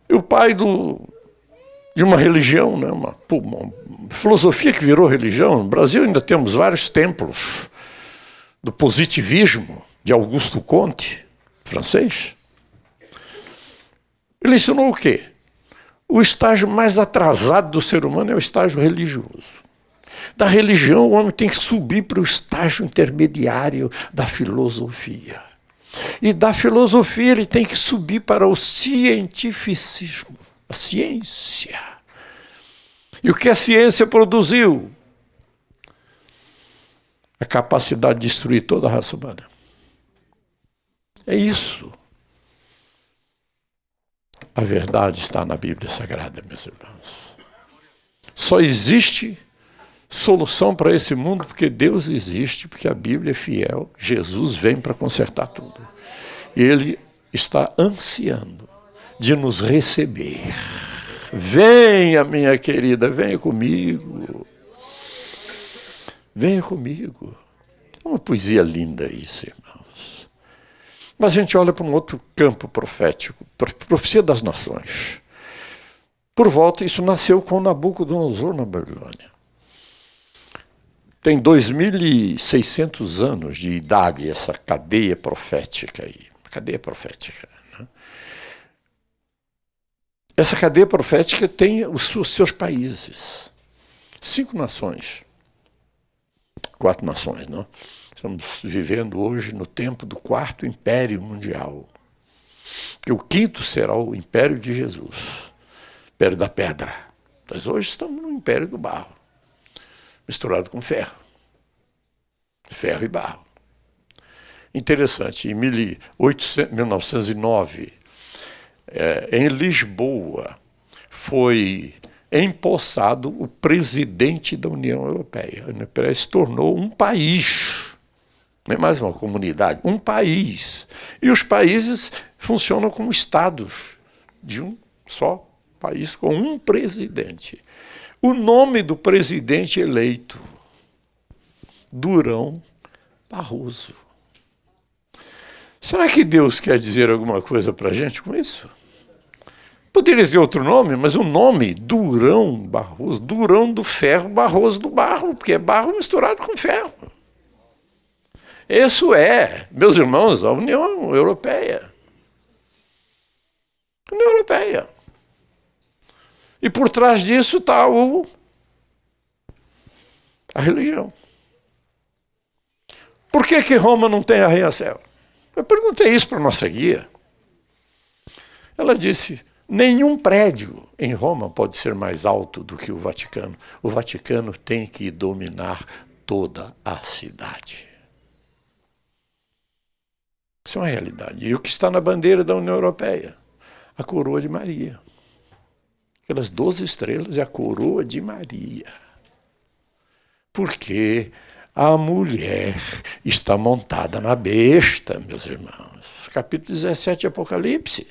E o pai de uma religião, né, uma filosofia que virou religião. No Brasil ainda temos vários templos do positivismo de Augusto Comte, francês. Ele ensinou o quê? O estágio mais atrasado do ser humano é o estágio religioso. Da religião, o homem tem que subir para o estágio intermediário da filosofia. E da filosofia ele tem que subir para o cientificismo, a ciência. E o que a ciência produziu? A capacidade de destruir toda a raça humana. É isso. A verdade está na Bíblia Sagrada, meus irmãos. Só existe solução para esse mundo porque Deus existe, porque a Bíblia é fiel. Jesus vem para consertar tudo. E Ele está ansiando de nos receber. Venha, minha querida, venha comigo. Venha comigo. É uma poesia linda isso, irmãos. Mas a gente olha para um outro campo profético, profecia das nações. Por volta, isso nasceu com Nabucodonosor na Babilônia. Tem 2.600 anos de idade essa cadeia profética aí. Cadeia profética. Né? Essa cadeia profética tem os seus países. 5 nações. 4 nações, não? Estamos vivendo hoje no tempo do 4º Império Mundial. E o 5º será o Império de Jesus. Império da Pedra. Mas hoje estamos no Império do Barro. Misturado com ferro. Ferro e barro. Interessante, em 1909, em Lisboa, foi empossado o presidente da União Europeia. A União Europeia se tornou um país, não é mais uma comunidade, um país. E os países funcionam como estados de um só país com um presidente. O nome do presidente eleito, Durão Barroso. Será que Deus quer dizer alguma coisa para a gente com isso? Poderia ter outro nome, mas o nome, Durão Barroso, Durão do ferro, Barroso do barro, porque é barro misturado com ferro. Isso é, meus irmãos, a União Europeia. União Europeia. E por trás disso está a religião. Por que Roma não tem arranha-céu? Eu perguntei isso para a nossa guia. Ela disse, nenhum prédio em Roma pode ser mais alto do que o Vaticano. O Vaticano tem que dominar toda a cidade. Isso é uma realidade. E o que está na bandeira da União Europeia? A coroa de Maria. Aquelas 12 estrelas é a coroa de Maria. Porque a mulher está montada na besta, meus irmãos. Capítulo 17 de Apocalipse.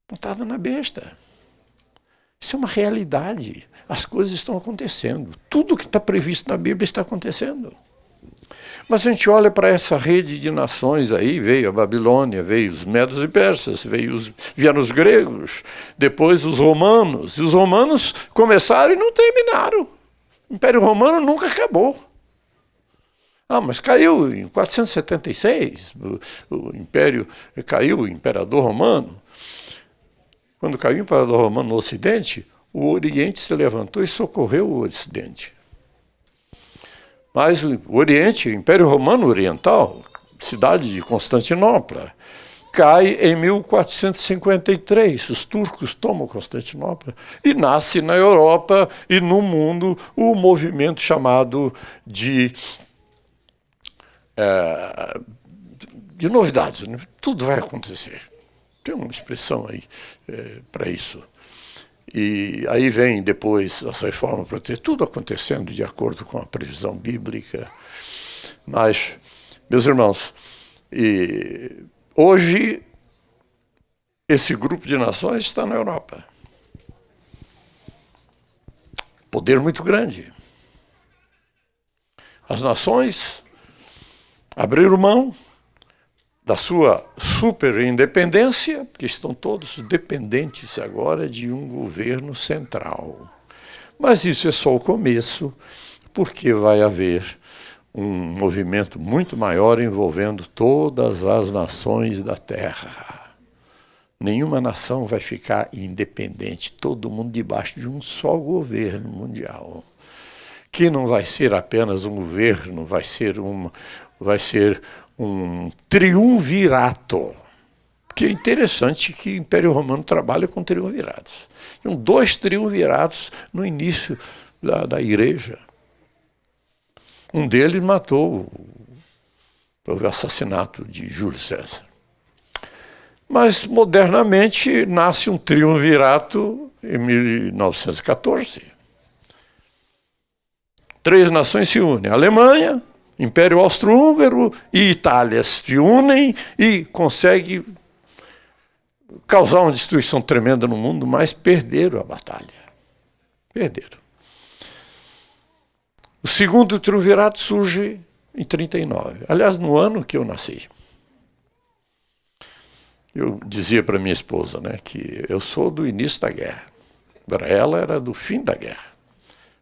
Montada na besta. Isso é uma realidade. As coisas estão acontecendo. Tudo que está previsto na Bíblia está acontecendo. Mas a gente olha para essa rede de nações aí, veio a Babilônia, veio os medos e persas, vieram os gregos, depois os romanos. E os romanos começaram e não terminaram. O Império Romano nunca acabou. Mas caiu em 476, o Império caiu, o Imperador Romano. Quando caiu o Imperador Romano no Ocidente, o Oriente se levantou e socorreu o Ocidente. Mas o Oriente, o Império Romano Oriental, cidade de Constantinopla, cai em 1453. Os turcos tomam Constantinopla e nasce na Europa e no mundo o movimento chamado de novidades. Né? Tudo vai acontecer. Tem uma expressão aí para isso. E aí vem depois as reformas para ter tudo acontecendo de acordo com a previsão bíblica. Mas, meus irmãos, hoje esse grupo de nações está na Europa. Poder muito grande. As nações abriram mão da sua super independência, porque estão todos dependentes agora de um governo central. Mas isso é só o começo, porque vai haver um movimento muito maior envolvendo todas as nações da Terra. Nenhuma nação vai ficar independente, todo mundo debaixo de um só governo mundial. Que não vai ser apenas um governo, vai ser um triunvirato. Porque é interessante que o Império Romano trabalha com triunviratos. Tinham 2 triunviratos no início da igreja. Um deles matou o assassinato de Júlio César. Mas, modernamente, nasce um triunvirato em 1914. 3 nações se unem. A Alemanha, Império Austro-Húngaro e Itália se unem e conseguem causar uma destruição tremenda no mundo, mas perderam a batalha. Perderam. O segundo triunvirato surge em 1939. Aliás, no ano que eu nasci. Eu dizia para minha esposa, né, que eu sou do início da guerra. Para ela era do fim da guerra.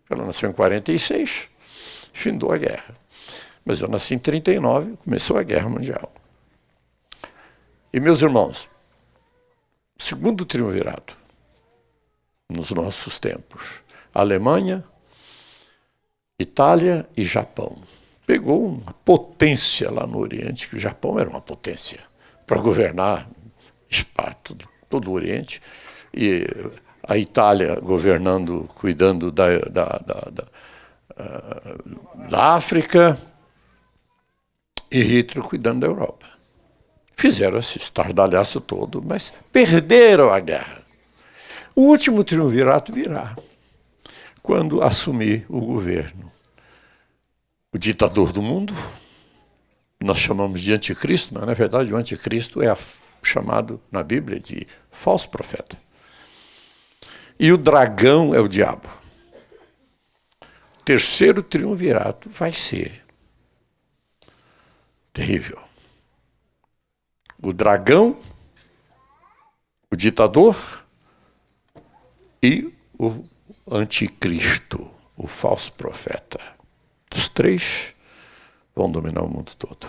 Ela nasceu em 46, findou a guerra. Mas eu nasci em 39, começou a Guerra Mundial. E, meus irmãos, segundo triunvirato, nos nossos tempos, Alemanha, Itália e Japão. Pegou uma potência lá no Oriente, que o Japão era uma potência, para governar todo o Oriente, e a Itália governando, cuidando da África, e Hitler cuidando da Europa. Fizeram esse estardalhaço todo, mas perderam a guerra. O último triunvirato virá quando assumir o governo. O ditador do mundo, nós chamamos de anticristo, mas na verdade o anticristo é chamado na Bíblia de falso profeta. E o dragão é o diabo. O terceiro triunvirato vai ser terrível. O dragão o ditador e o anticristo, o falso profeta. Os três vão dominar o mundo todo.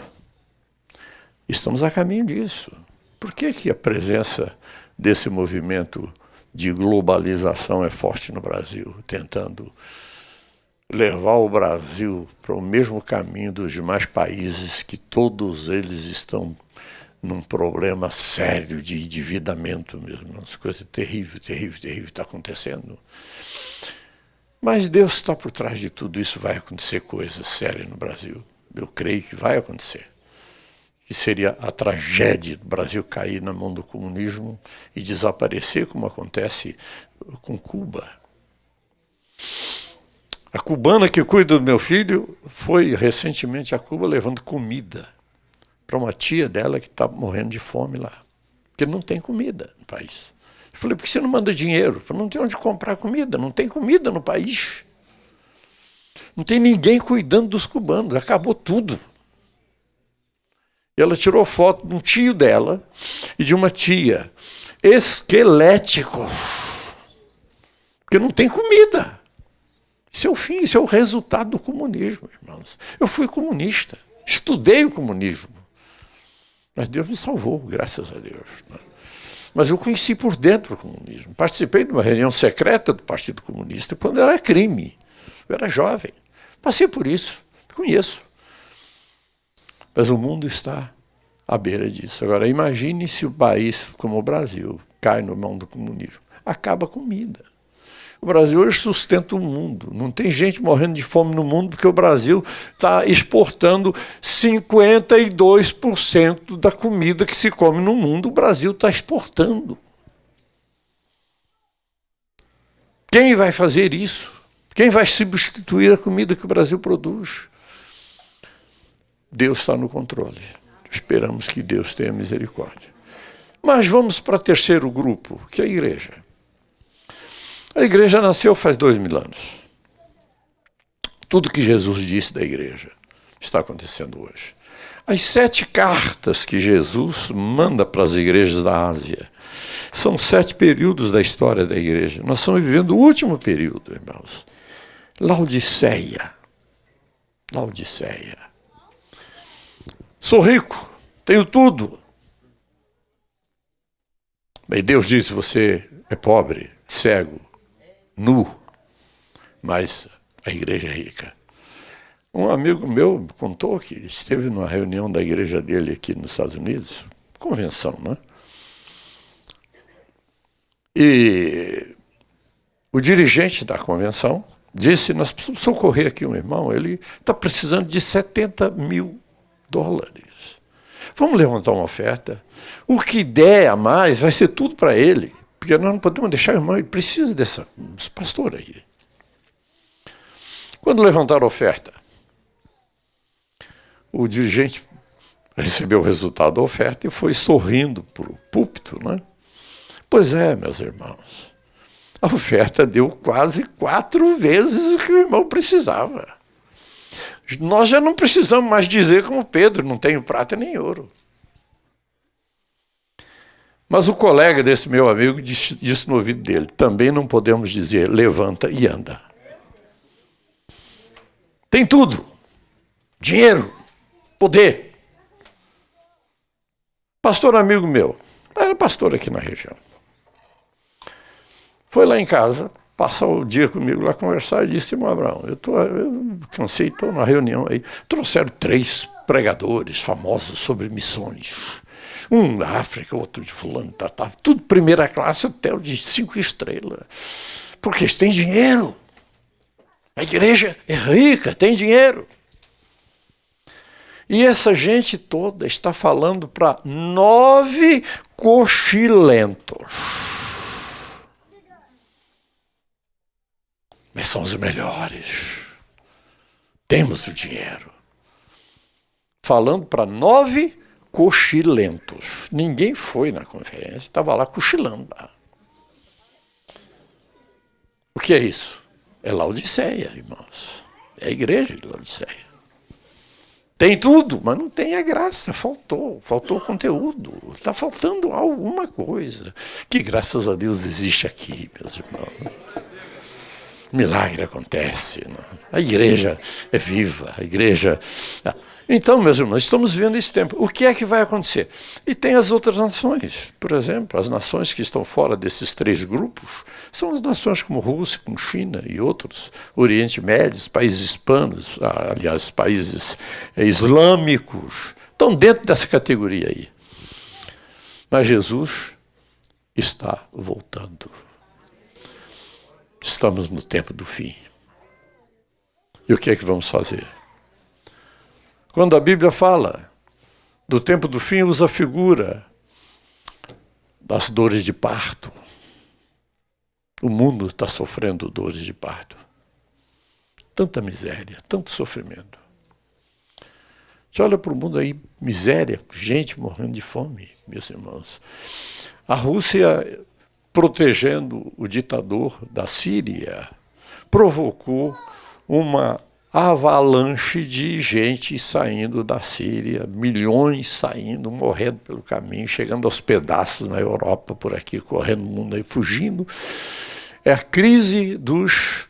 Estamos a caminho disso. Por que a presença desse movimento de globalização é forte no Brasil, tentando levar o Brasil para o mesmo caminho dos demais países, que todos eles estão num problema sério de endividamento mesmo, uma coisa terrível está acontecendo. Mas Deus está por trás de tudo isso, vai acontecer coisa séria no Brasil. Eu creio que vai acontecer. Que seria a tragédia do Brasil cair na mão do comunismo e desaparecer, como acontece com Cuba. A cubana que cuida do meu filho foi recentemente a Cuba levando comida para uma tia dela que está morrendo de fome lá, porque não tem comida no país. Eu falei, por que você não manda dinheiro? Eu falei, não tem onde comprar comida, não tem comida no país. Não tem ninguém cuidando dos cubanos, acabou tudo. E ela tirou foto de um tio dela e de uma tia, esqueléticos, porque não tem comida. Isso é o fim, isso é o resultado do comunismo, irmãos. Eu fui comunista, estudei o comunismo, mas Deus me salvou, graças a Deus. Mas eu conheci por dentro o comunismo. Participei de uma reunião secreta do Partido Comunista quando era crime. Eu era jovem. Passei por isso, conheço. Mas o mundo está à beira disso. Agora, imagine se o país como o Brasil cai na mão do comunismo. Acaba a comida. O Brasil hoje sustenta o mundo. Não tem gente morrendo de fome no mundo porque o Brasil está exportando 52% da comida que se come no mundo. O Brasil está exportando. Quem vai fazer isso? Quem vai substituir a comida que o Brasil produz? Deus está no controle. Esperamos que Deus tenha misericórdia. Mas vamos para o terceiro grupo, que é a igreja. A igreja nasceu faz 2000 anos. Tudo que Jesus disse da igreja está acontecendo hoje. As 7 cartas que Jesus manda para as igrejas da Ásia são 7 períodos da história da igreja. Nós estamos vivendo o último período, irmãos. Laodiceia. Laodiceia. Sou rico, tenho tudo. Mas Deus disse, você é pobre, cego, nu, mas a igreja é rica. Um amigo meu contou que esteve numa reunião da igreja dele aqui nos Estados Unidos, convenção, né? E o dirigente da convenção disse, nós precisamos socorrer aqui um irmão, ele está precisando de $70.000. Vamos levantar uma oferta. O que der a mais vai ser tudo para ele. Porque nós não podemos deixar o irmão, ele precisa desse pastor aí. Quando levantaram a oferta, o dirigente recebeu o resultado da oferta e foi sorrindo para o púlpito, né? Pois é, meus irmãos, a oferta deu quase 4 vezes o que o irmão precisava. Nós já não precisamos mais dizer como Pedro, não tenho prata nem ouro. Mas o colega desse meu amigo disse no ouvido dele, também não podemos dizer, levanta e anda. Tem tudo. Dinheiro, poder. Pastor amigo meu, era pastor aqui na região. Foi lá em casa, passou o dia comigo lá conversar e disse, irmão Abraão, eu cansei, estou na reunião aí. Trouxeram 3 pregadores famosos sobre missões. Um da África, outro de fulano, tudo primeira classe, hotel de 5 estrelas. Porque eles têm dinheiro. A igreja é rica, tem dinheiro. E essa gente toda está falando para 9 cochilentos. Mas são os melhores. Temos o dinheiro. Falando para 9 cochilentos. Ninguém foi na conferência, estava lá cochilando. O que é isso? É Laodiceia, irmãos. É a igreja de Laodiceia. Tem tudo, mas não tem a graça, faltou o conteúdo, está faltando alguma coisa, que graças a Deus existe aqui, meus irmãos. Milagre acontece, né? A igreja é viva, a igreja... Então, meus irmãos, estamos vivendo esse tempo. O que é que vai acontecer? E tem as outras nações, por exemplo, as nações que estão fora desses 3 grupos, são as nações como Rússia, como China e outros, Oriente Médio, países hispanos, aliás, países islâmicos, estão dentro dessa categoria aí. Mas Jesus está voltando. Estamos no tempo do fim. E o que é que vamos fazer? Quando a Bíblia fala do tempo do fim, usa a figura das dores de parto. O mundo está sofrendo dores de parto. Tanta miséria, tanto sofrimento. Você olha para o mundo aí, miséria, gente morrendo de fome, meus irmãos. A Rússia, protegendo o ditador da Síria, provocou uma avalanche de gente saindo da Síria, milhões saindo, morrendo pelo caminho, chegando aos pedaços na Europa, por aqui, correndo o mundo aí, fugindo. É a crise dos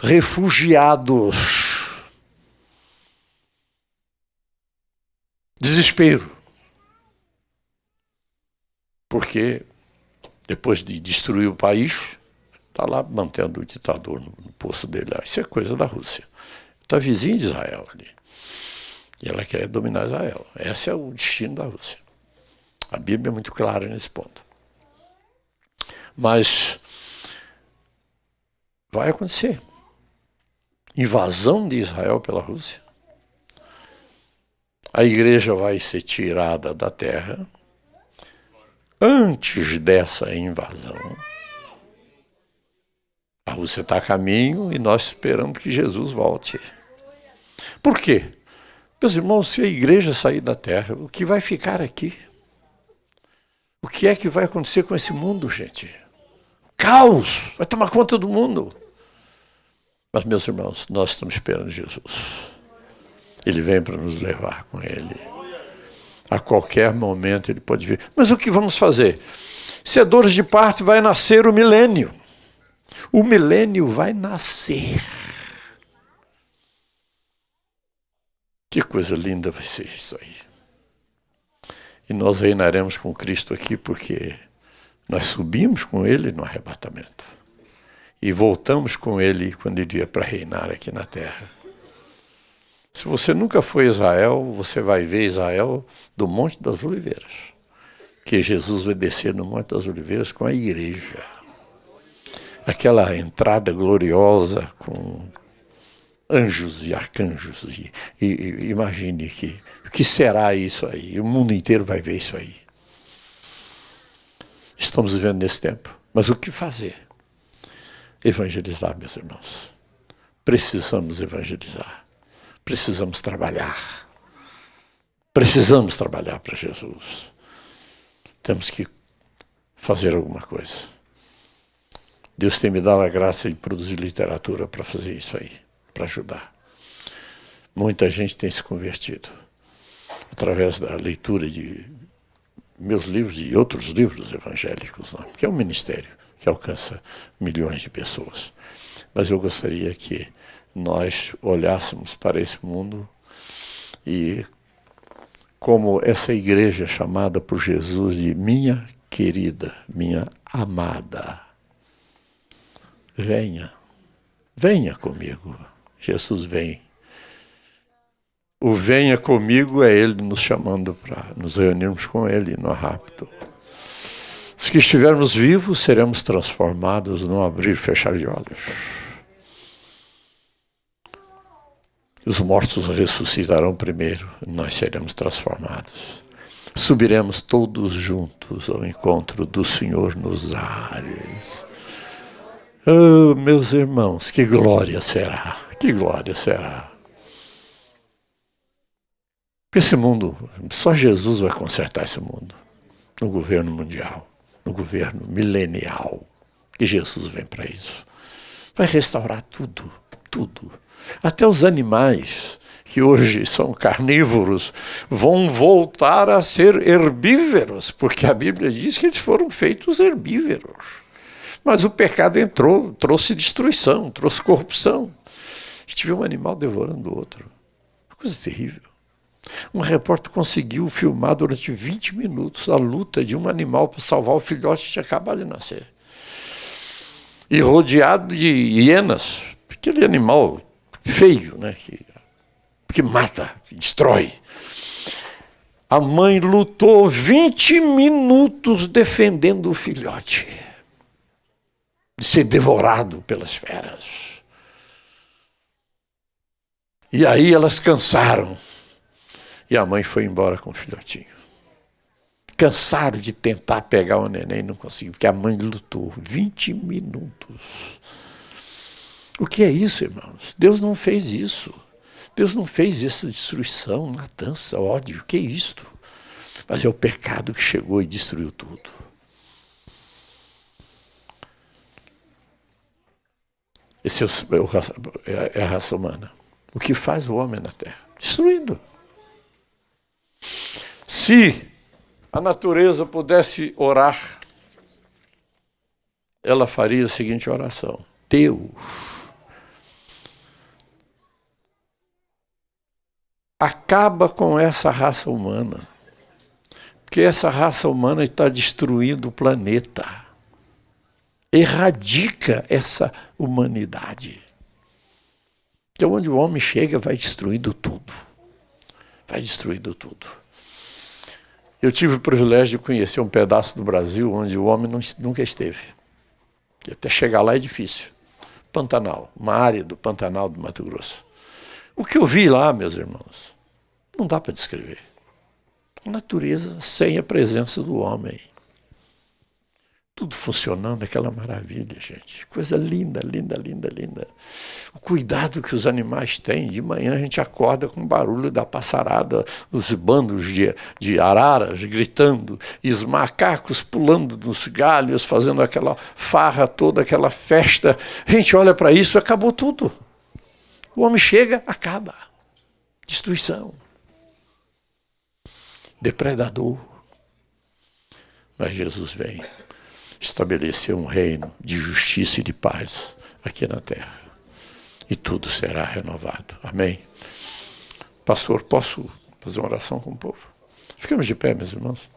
refugiados. Desespero. Porque depois de destruir o país, está lá mantendo o ditador no posto dele. Isso é coisa da Rússia. Está vizinho de Israel ali. E ela quer dominar Israel. Esse é o destino da Rússia. A Bíblia é muito clara nesse ponto. Mas vai acontecer. Invasão de Israel pela Rússia. A igreja vai ser tirada da terra. Antes dessa invasão, a Rússia está a caminho e nós esperamos que Jesus volte. Por quê? Meus irmãos, se a igreja sair da terra, o que vai ficar aqui? O que é que vai acontecer com esse mundo, gente? Caos! Vai tomar conta do mundo. Mas, meus irmãos, nós estamos esperando Jesus. Ele vem para nos levar com ele. A qualquer momento ele pode vir. Mas o que vamos fazer? Se é dores de parto, vai nascer o milênio. O milênio vai nascer. Que coisa linda vai ser isso aí. E nós reinaremos com Cristo aqui porque nós subimos com ele no arrebatamento. E voltamos com ele quando ele vier para reinar aqui na terra. Se você nunca foi a Israel, você vai ver Israel do Monte das Oliveiras. Que Jesus vai descer no Monte das Oliveiras com a igreja. Aquela entrada gloriosa com anjos e arcanjos. E imagine que será isso aí. O mundo inteiro vai ver isso aí. Estamos vivendo nesse tempo. Mas o que fazer? Evangelizar, meus irmãos. Precisamos evangelizar. Precisamos trabalhar. Precisamos trabalhar para Jesus. Temos que fazer alguma coisa. Deus tem me dado a graça de produzir literatura para fazer isso aí, para ajudar. Muita gente tem se convertido através da leitura de meus livros e outros livros evangélicos, não? Que é um ministério que alcança milhões de pessoas. Mas eu gostaria que nós olhássemos para esse mundo e, como essa igreja chamada por Jesus de minha querida, minha amada, venha comigo. Jesus vem. O venha comigo é Ele nos chamando para nos reunirmos com Ele no rapto. Os que estivermos vivos seremos transformados num abrir e fechar de olhos. Os mortos ressuscitarão primeiro, nós seremos transformados. Subiremos todos juntos ao encontro do Senhor nos ares. Oh, meus irmãos, que glória será, que glória será. Esse mundo, só Jesus vai consertar esse mundo, no governo mundial, no governo milenial, que Jesus vem para isso. Vai restaurar tudo, tudo. Até os animais que hoje são carnívoros, vão voltar a ser herbívoros, porque a Bíblia diz que eles foram feitos herbívoros. Mas o pecado entrou, trouxe destruição, trouxe corrupção. A gente viu um animal devorando o outro. Uma coisa terrível. Um repórter conseguiu filmar durante 20 minutos a luta de um animal para salvar o filhote que tinha acabado de nascer. E rodeado de hienas, aquele animal feio, né, que mata, que destrói. A mãe lutou 20 minutos defendendo o filhote de ser devorado pelas feras. E aí elas cansaram. E a mãe foi embora com o filhotinho. Cansaram de tentar pegar o neném e não conseguiu, porque a mãe lutou 20 minutos. O que é isso, irmãos? Deus não fez isso. Deus não fez essa destruição, matança, ódio. O que é isto? Mas é o pecado que chegou e destruiu tudo. Esse é a raça humana. O que faz o homem na terra? Destruindo. Se a natureza pudesse orar, ela faria a seguinte oração: Deus, acaba com essa raça humana, porque essa raça humana está destruindo o planeta. Erradica essa humanidade. Então, onde o homem chega, vai destruindo tudo. Vai destruindo tudo. Eu tive o privilégio de conhecer um pedaço do Brasil onde o homem nunca esteve. E até chegar lá é difícil. Pantanal, uma área do Pantanal do Mato Grosso. O que eu vi lá, meus irmãos, não dá para descrever. A natureza sem a presença do homem. Tudo funcionando, aquela maravilha, gente. Coisa linda, linda, linda, linda. O cuidado que os animais têm. De manhã a gente acorda com o barulho da passarada, os bandos de araras gritando, e os macacos pulando nos galhos, fazendo aquela farra toda, aquela festa. A gente olha para isso, acabou tudo. O homem chega, acaba. Destruição. Depredador. Mas Jesus vem estabelecer um reino de justiça e de paz aqui na terra. E tudo será renovado. Amém? Pastor, posso fazer uma oração com o povo? Ficamos de pé, meus irmãos.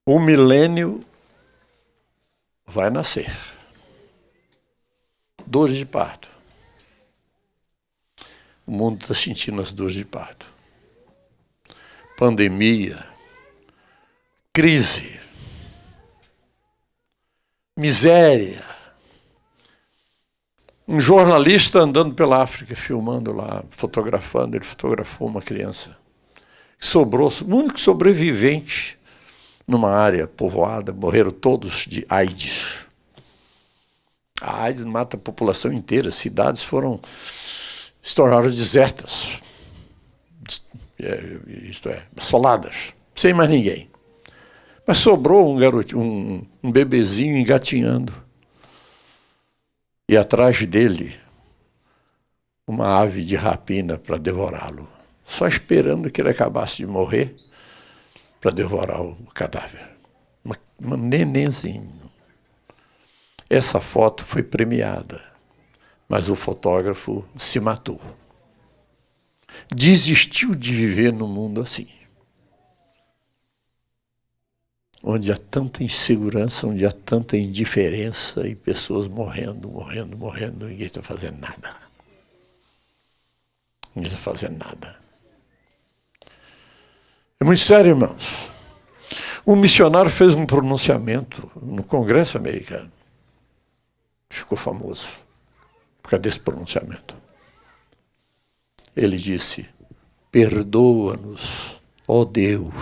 O milênio vai nascer. Dores de parto. O mundo está sentindo as dores de parto. Pandemia, crise, miséria. Um jornalista andando pela África, filmando lá, fotografando, ele fotografou uma criança. Sobrou, o único sobrevivente numa área povoada, morreram todos de AIDS. A AIDS mata a população inteira, cidades se tornaram desertas, isto é, assoladas, sem mais ninguém. Mas sobrou um garotinho, um bebezinho engatinhando. E atrás dele, uma ave de rapina para devorá-lo. Só esperando que ele acabasse de morrer para devorar o cadáver. Um nenenzinho. Essa foto foi premiada. Mas o fotógrafo se matou. Desistiu de viver num mundo assim. Onde há tanta insegurança, onde há tanta indiferença e pessoas morrendo, ninguém está fazendo nada. Ninguém está fazendo nada. É muito sério, irmãos. Um missionário fez um pronunciamento no Congresso americano. Ficou famoso por causa desse pronunciamento. Ele disse: perdoa-nos, ó Deus,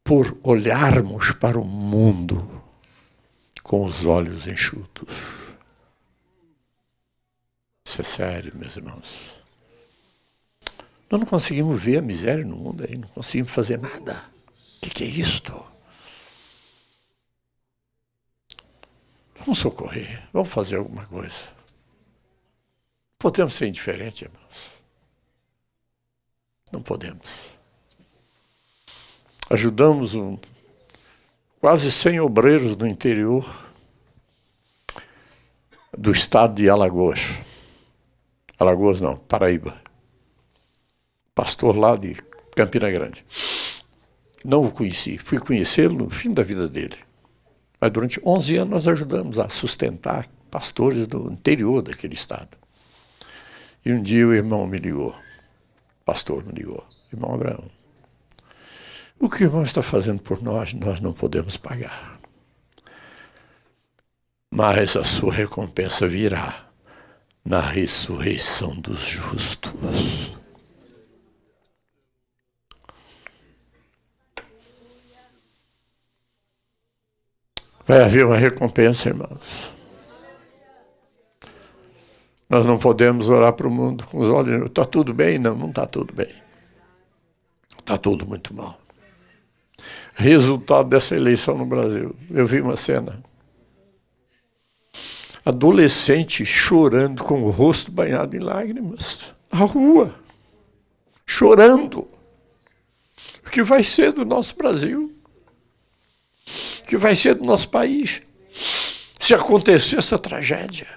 por olharmos para o mundo com os olhos enxutos. Isso é sério, meus irmãos. Nós não conseguimos ver a miséria no mundo aí, não conseguimos fazer nada. O que é isto? Vamos socorrer, vamos fazer alguma coisa. Podemos ser indiferentes, irmãos. Não podemos. Ajudamos quase 100 obreiros no interior do estado de Alagoas. Alagoas não, Paraíba. Pastor lá de Campina Grande. Não o conheci, fui conhecê-lo no fim da vida dele. Mas durante 11 anos nós ajudamos a sustentar pastores do interior daquele estado. E um dia o irmão me ligou, pastor me ligou, irmão Abraão, o que o irmão está fazendo por nós, nós não podemos pagar. Mas a sua recompensa virá na ressurreição dos justos. Vai haver uma recompensa, irmãos. Nós não podemos orar para o mundo com os olhos. Está tudo bem? Não, não está tudo bem. Está tudo muito mal. Resultado dessa eleição no Brasil. Eu vi uma cena. Adolescente chorando com o rosto banhado em lágrimas. Na rua. Chorando. O que vai ser do nosso Brasil? O que vai ser do nosso país? Se acontecer essa tragédia.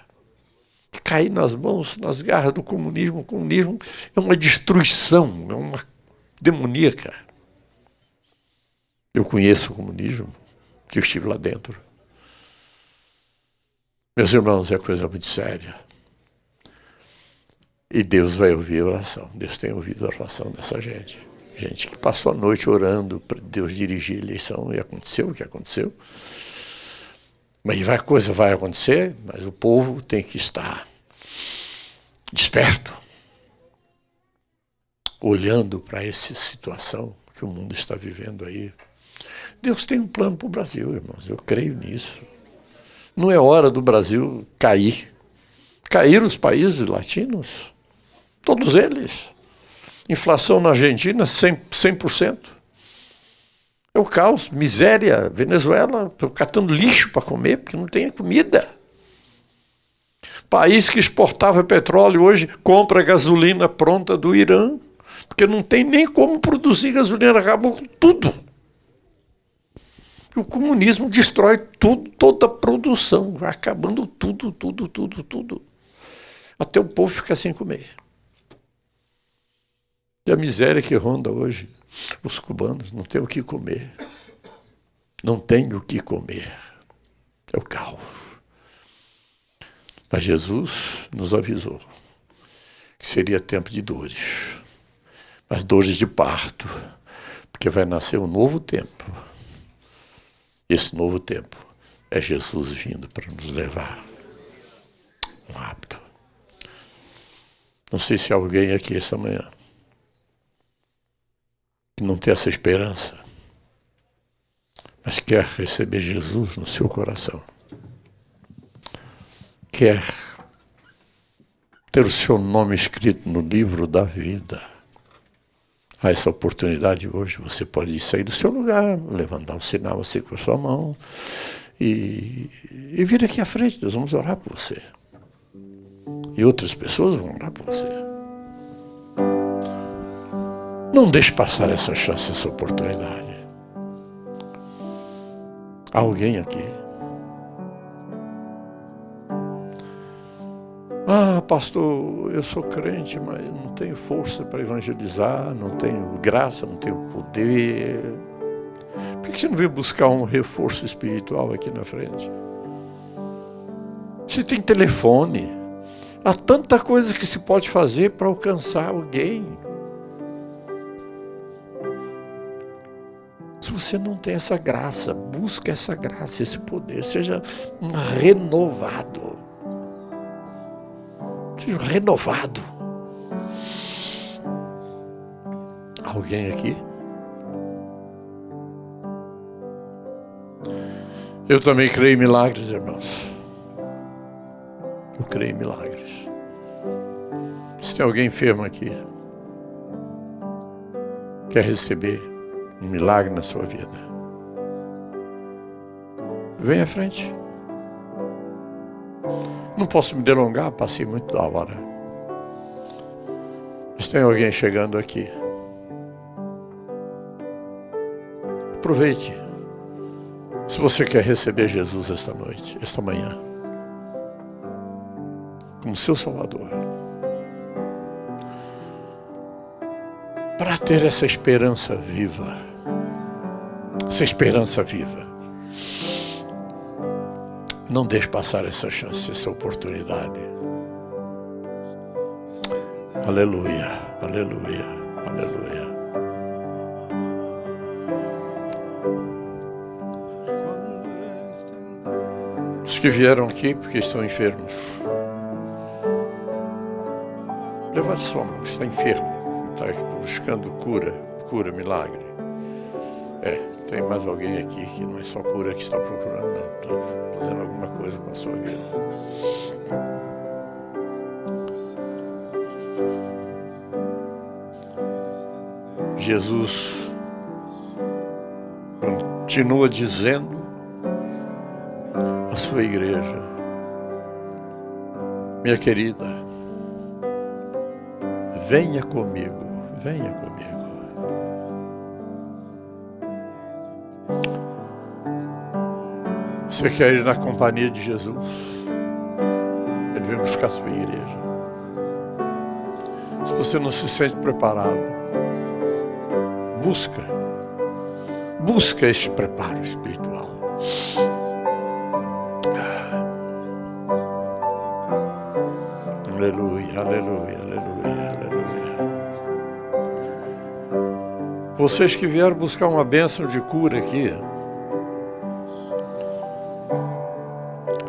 Cair nas mãos, nas garras do comunismo. O comunismo é uma destruição, é uma demoníaca. Eu conheço o comunismo, que eu estive lá dentro. Meus irmãos, é coisa muito séria. E Deus vai ouvir a oração. Deus tem ouvido a oração dessa gente. Gente que passou a noite orando para Deus dirigir a eleição e aconteceu o que aconteceu. Mas a coisa vai acontecer, mas o povo tem que estar desperto, olhando para essa situação que o mundo está vivendo aí. Deus tem um plano para o Brasil, irmãos, eu creio nisso. Não é hora do Brasil cair. Caíram os países latinos, todos eles. Inflação na Argentina, 100%. É o caos, miséria. Venezuela, estão catando lixo para comer, porque não tem comida. País que exportava petróleo hoje compra gasolina pronta do Irã, porque não tem nem como produzir gasolina, acabou com tudo. O comunismo destrói tudo, toda a produção, vai acabando tudo. Até o povo fica sem comer. E a miséria que ronda hoje, os cubanos não têm o que comer. Não têm o que comer. É o caos. Mas Jesus nos avisou que seria tempo de dores. Mas dores de parto. Porque vai nascer um novo tempo. Esse novo tempo é Jesus vindo para nos levar um rapto. Não sei se há alguém aqui esta manhã que não tem essa esperança, mas quer receber Jesus no seu coração. Quer ter o seu nome escrito no livro da vida. Há essa oportunidade hoje, você pode sair do seu lugar, levantar um sinal assim com a sua mão e vir aqui à frente, nós vamos orar por você. E outras pessoas vão orar por você. Não deixe passar essa chance, essa oportunidade. Há alguém aqui? Ah, pastor, eu sou crente, mas não tenho força para evangelizar, não tenho graça, não tenho poder. Por que você não veio buscar um reforço espiritual aqui na frente? Você tem telefone. Há tanta coisa que se pode fazer para alcançar alguém. Se você não tem essa graça, busque essa graça, esse poder, seja um renovado. Seja um renovado. Alguém aqui? Eu também creio em milagres, irmãos. Eu creio em milagres. Se tem alguém enfermo aqui, quer receber um milagre na sua vida. Vem à frente. Não posso me delongar, passei muito da hora. Mas tem alguém chegando aqui. Aproveite. Se você quer receber Jesus esta noite, esta manhã, como seu Salvador, para ter essa esperança viva, não deixe passar essa chance, essa oportunidade. Aleluia, aleluia, aleluia. Os que vieram aqui porque estão enfermos, levante sua mão, está enfermo, está buscando cura, milagre. Tem mais alguém aqui que não é só cura que está procurando, não, está fazendo alguma coisa com a sua vida. Jesus continua dizendo à sua igreja: minha querida, venha comigo, venha comigo. Você quer ir na companhia de Jesus? Ele vem buscar a sua igreja. Se você não se sente preparado, busca este preparo espiritual. Aleluia, aleluia, aleluia, aleluia. Vocês que vieram buscar uma bênção de cura aqui,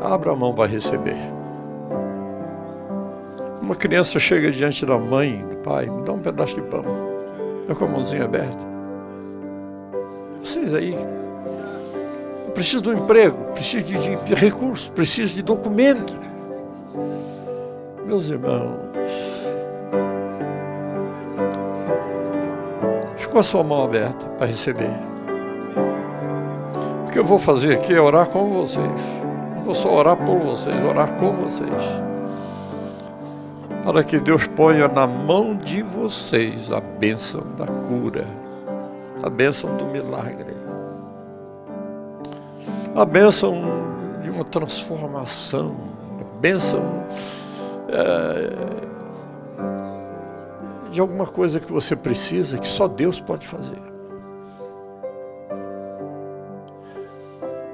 abra a mão para receber. Uma criança chega diante da mãe, do pai, me dá um pedaço de pão. Eu com a mãozinha aberta. Vocês aí, eu preciso de um emprego, preciso de recursos, preciso de documento. Meus irmãos, ficou a sua mão aberta para receber. O que eu vou fazer aqui é orar com vocês. Não vou só orar por vocês, orar com vocês. Para que Deus ponha na mão de vocês a bênção da cura, a bênção do milagre, a bênção de uma transformação, a bênção de alguma coisa que você precisa, que só Deus pode fazer.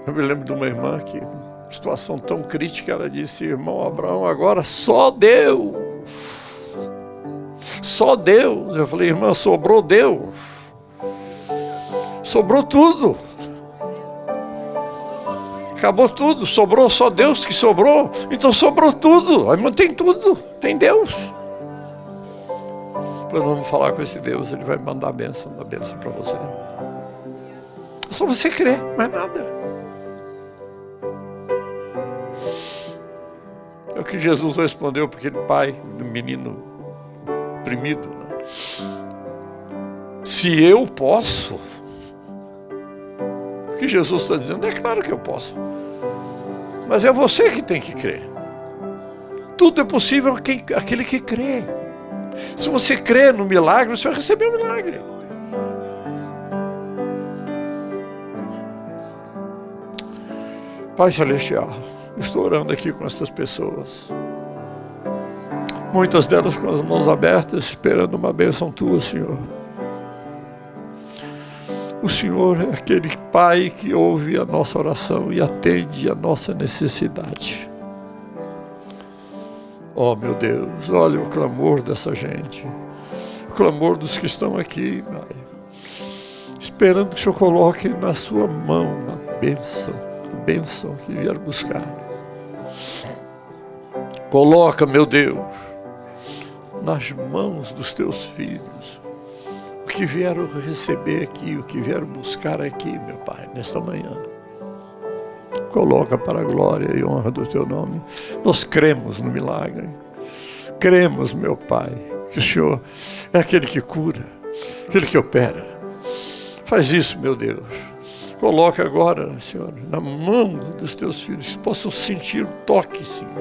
Eu me lembro de uma irmã que, em situação tão crítica, ela disse: irmão Abraão, agora só Deus. Só Deus. Eu falei: irmã, sobrou Deus. Sobrou tudo. Acabou tudo, sobrou só Deus que sobrou. Então sobrou tudo. A irmã tem tudo, tem Deus. Depois nós vamos falar com esse Deus, ele vai mandar a bênção para você. É só você crer, mais nada. É o que Jesus respondeu para aquele pai do menino oprimido, né? Se eu posso, o que Jesus está dizendo? É claro que eu posso, mas é você que tem que crer. Tudo é possível aquele que crê. Se você crê no milagre, você vai receber o milagre. Pai Celestial, estou orando aqui com essas pessoas, muitas delas com as mãos abertas, esperando uma bênção tua, Senhor. O Senhor é aquele Pai que ouve a nossa oração e atende a nossa necessidade. Oh, meu Deus, olha o clamor dessa gente, o clamor dos que estão aqui, Pai, esperando que o Senhor coloque na sua mão a bênção que vieram buscar. Coloca, meu Deus, nas mãos dos teus filhos o que vieram receber aqui, o que vieram buscar aqui, meu Pai, nesta manhã. Coloca para a glória e honra do teu nome. Nós cremos no milagre. Cremos, meu Pai, que o Senhor é aquele que cura, aquele que opera. Faz isso, meu Deus. Coloca agora, Senhor, na mão dos teus filhos, que possam sentir o toque, Senhor,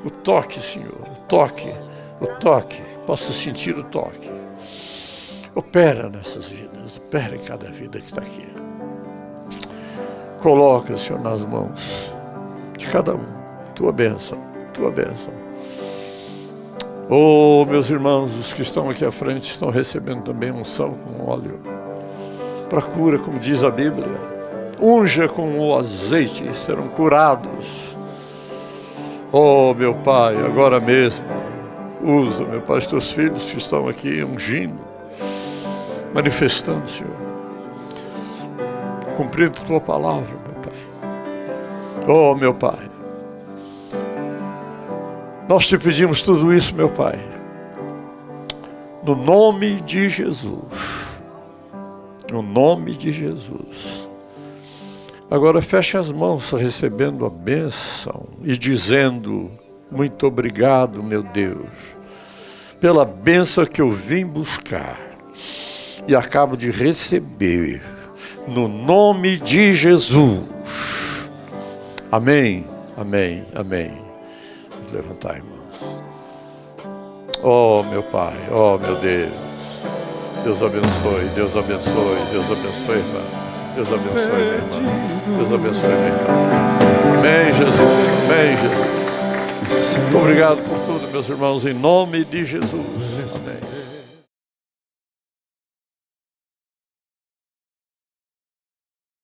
o toque, Senhor, o toque, possam sentir o toque. Opera nessas vidas, opera em cada vida que está aqui. Coloca, Senhor, nas mãos de cada um, tua bênção. Oh, meus irmãos, os que estão aqui à frente estão recebendo também unção com óleo para cura, como diz a Bíblia. Unja com o azeite, serão curados. Oh, meu Pai, agora mesmo, usa, meu Pai, os teus filhos que estão aqui ungindo, manifestando, Senhor, cumprindo a tua palavra, meu Pai. Oh, meu Pai, nós te pedimos tudo isso, meu Pai, no nome de Jesus. No nome de Jesus. Agora feche as mãos recebendo a bênção e dizendo: muito obrigado, meu Deus, pela bênção que eu vim buscar e acabo de receber, no nome de Jesus. Amém, amém, amém. Vamos levantar, irmãos. Oh, meu Pai, oh, meu Deus. Deus abençoe, Deus abençoe, Deus abençoe, irmão. Deus abençoe, minha irmã. Deus abençoe, minha irmã. Amém, Jesus. Amém, Jesus. Obrigado por tudo, meus irmãos, em nome de Jesus. Amém.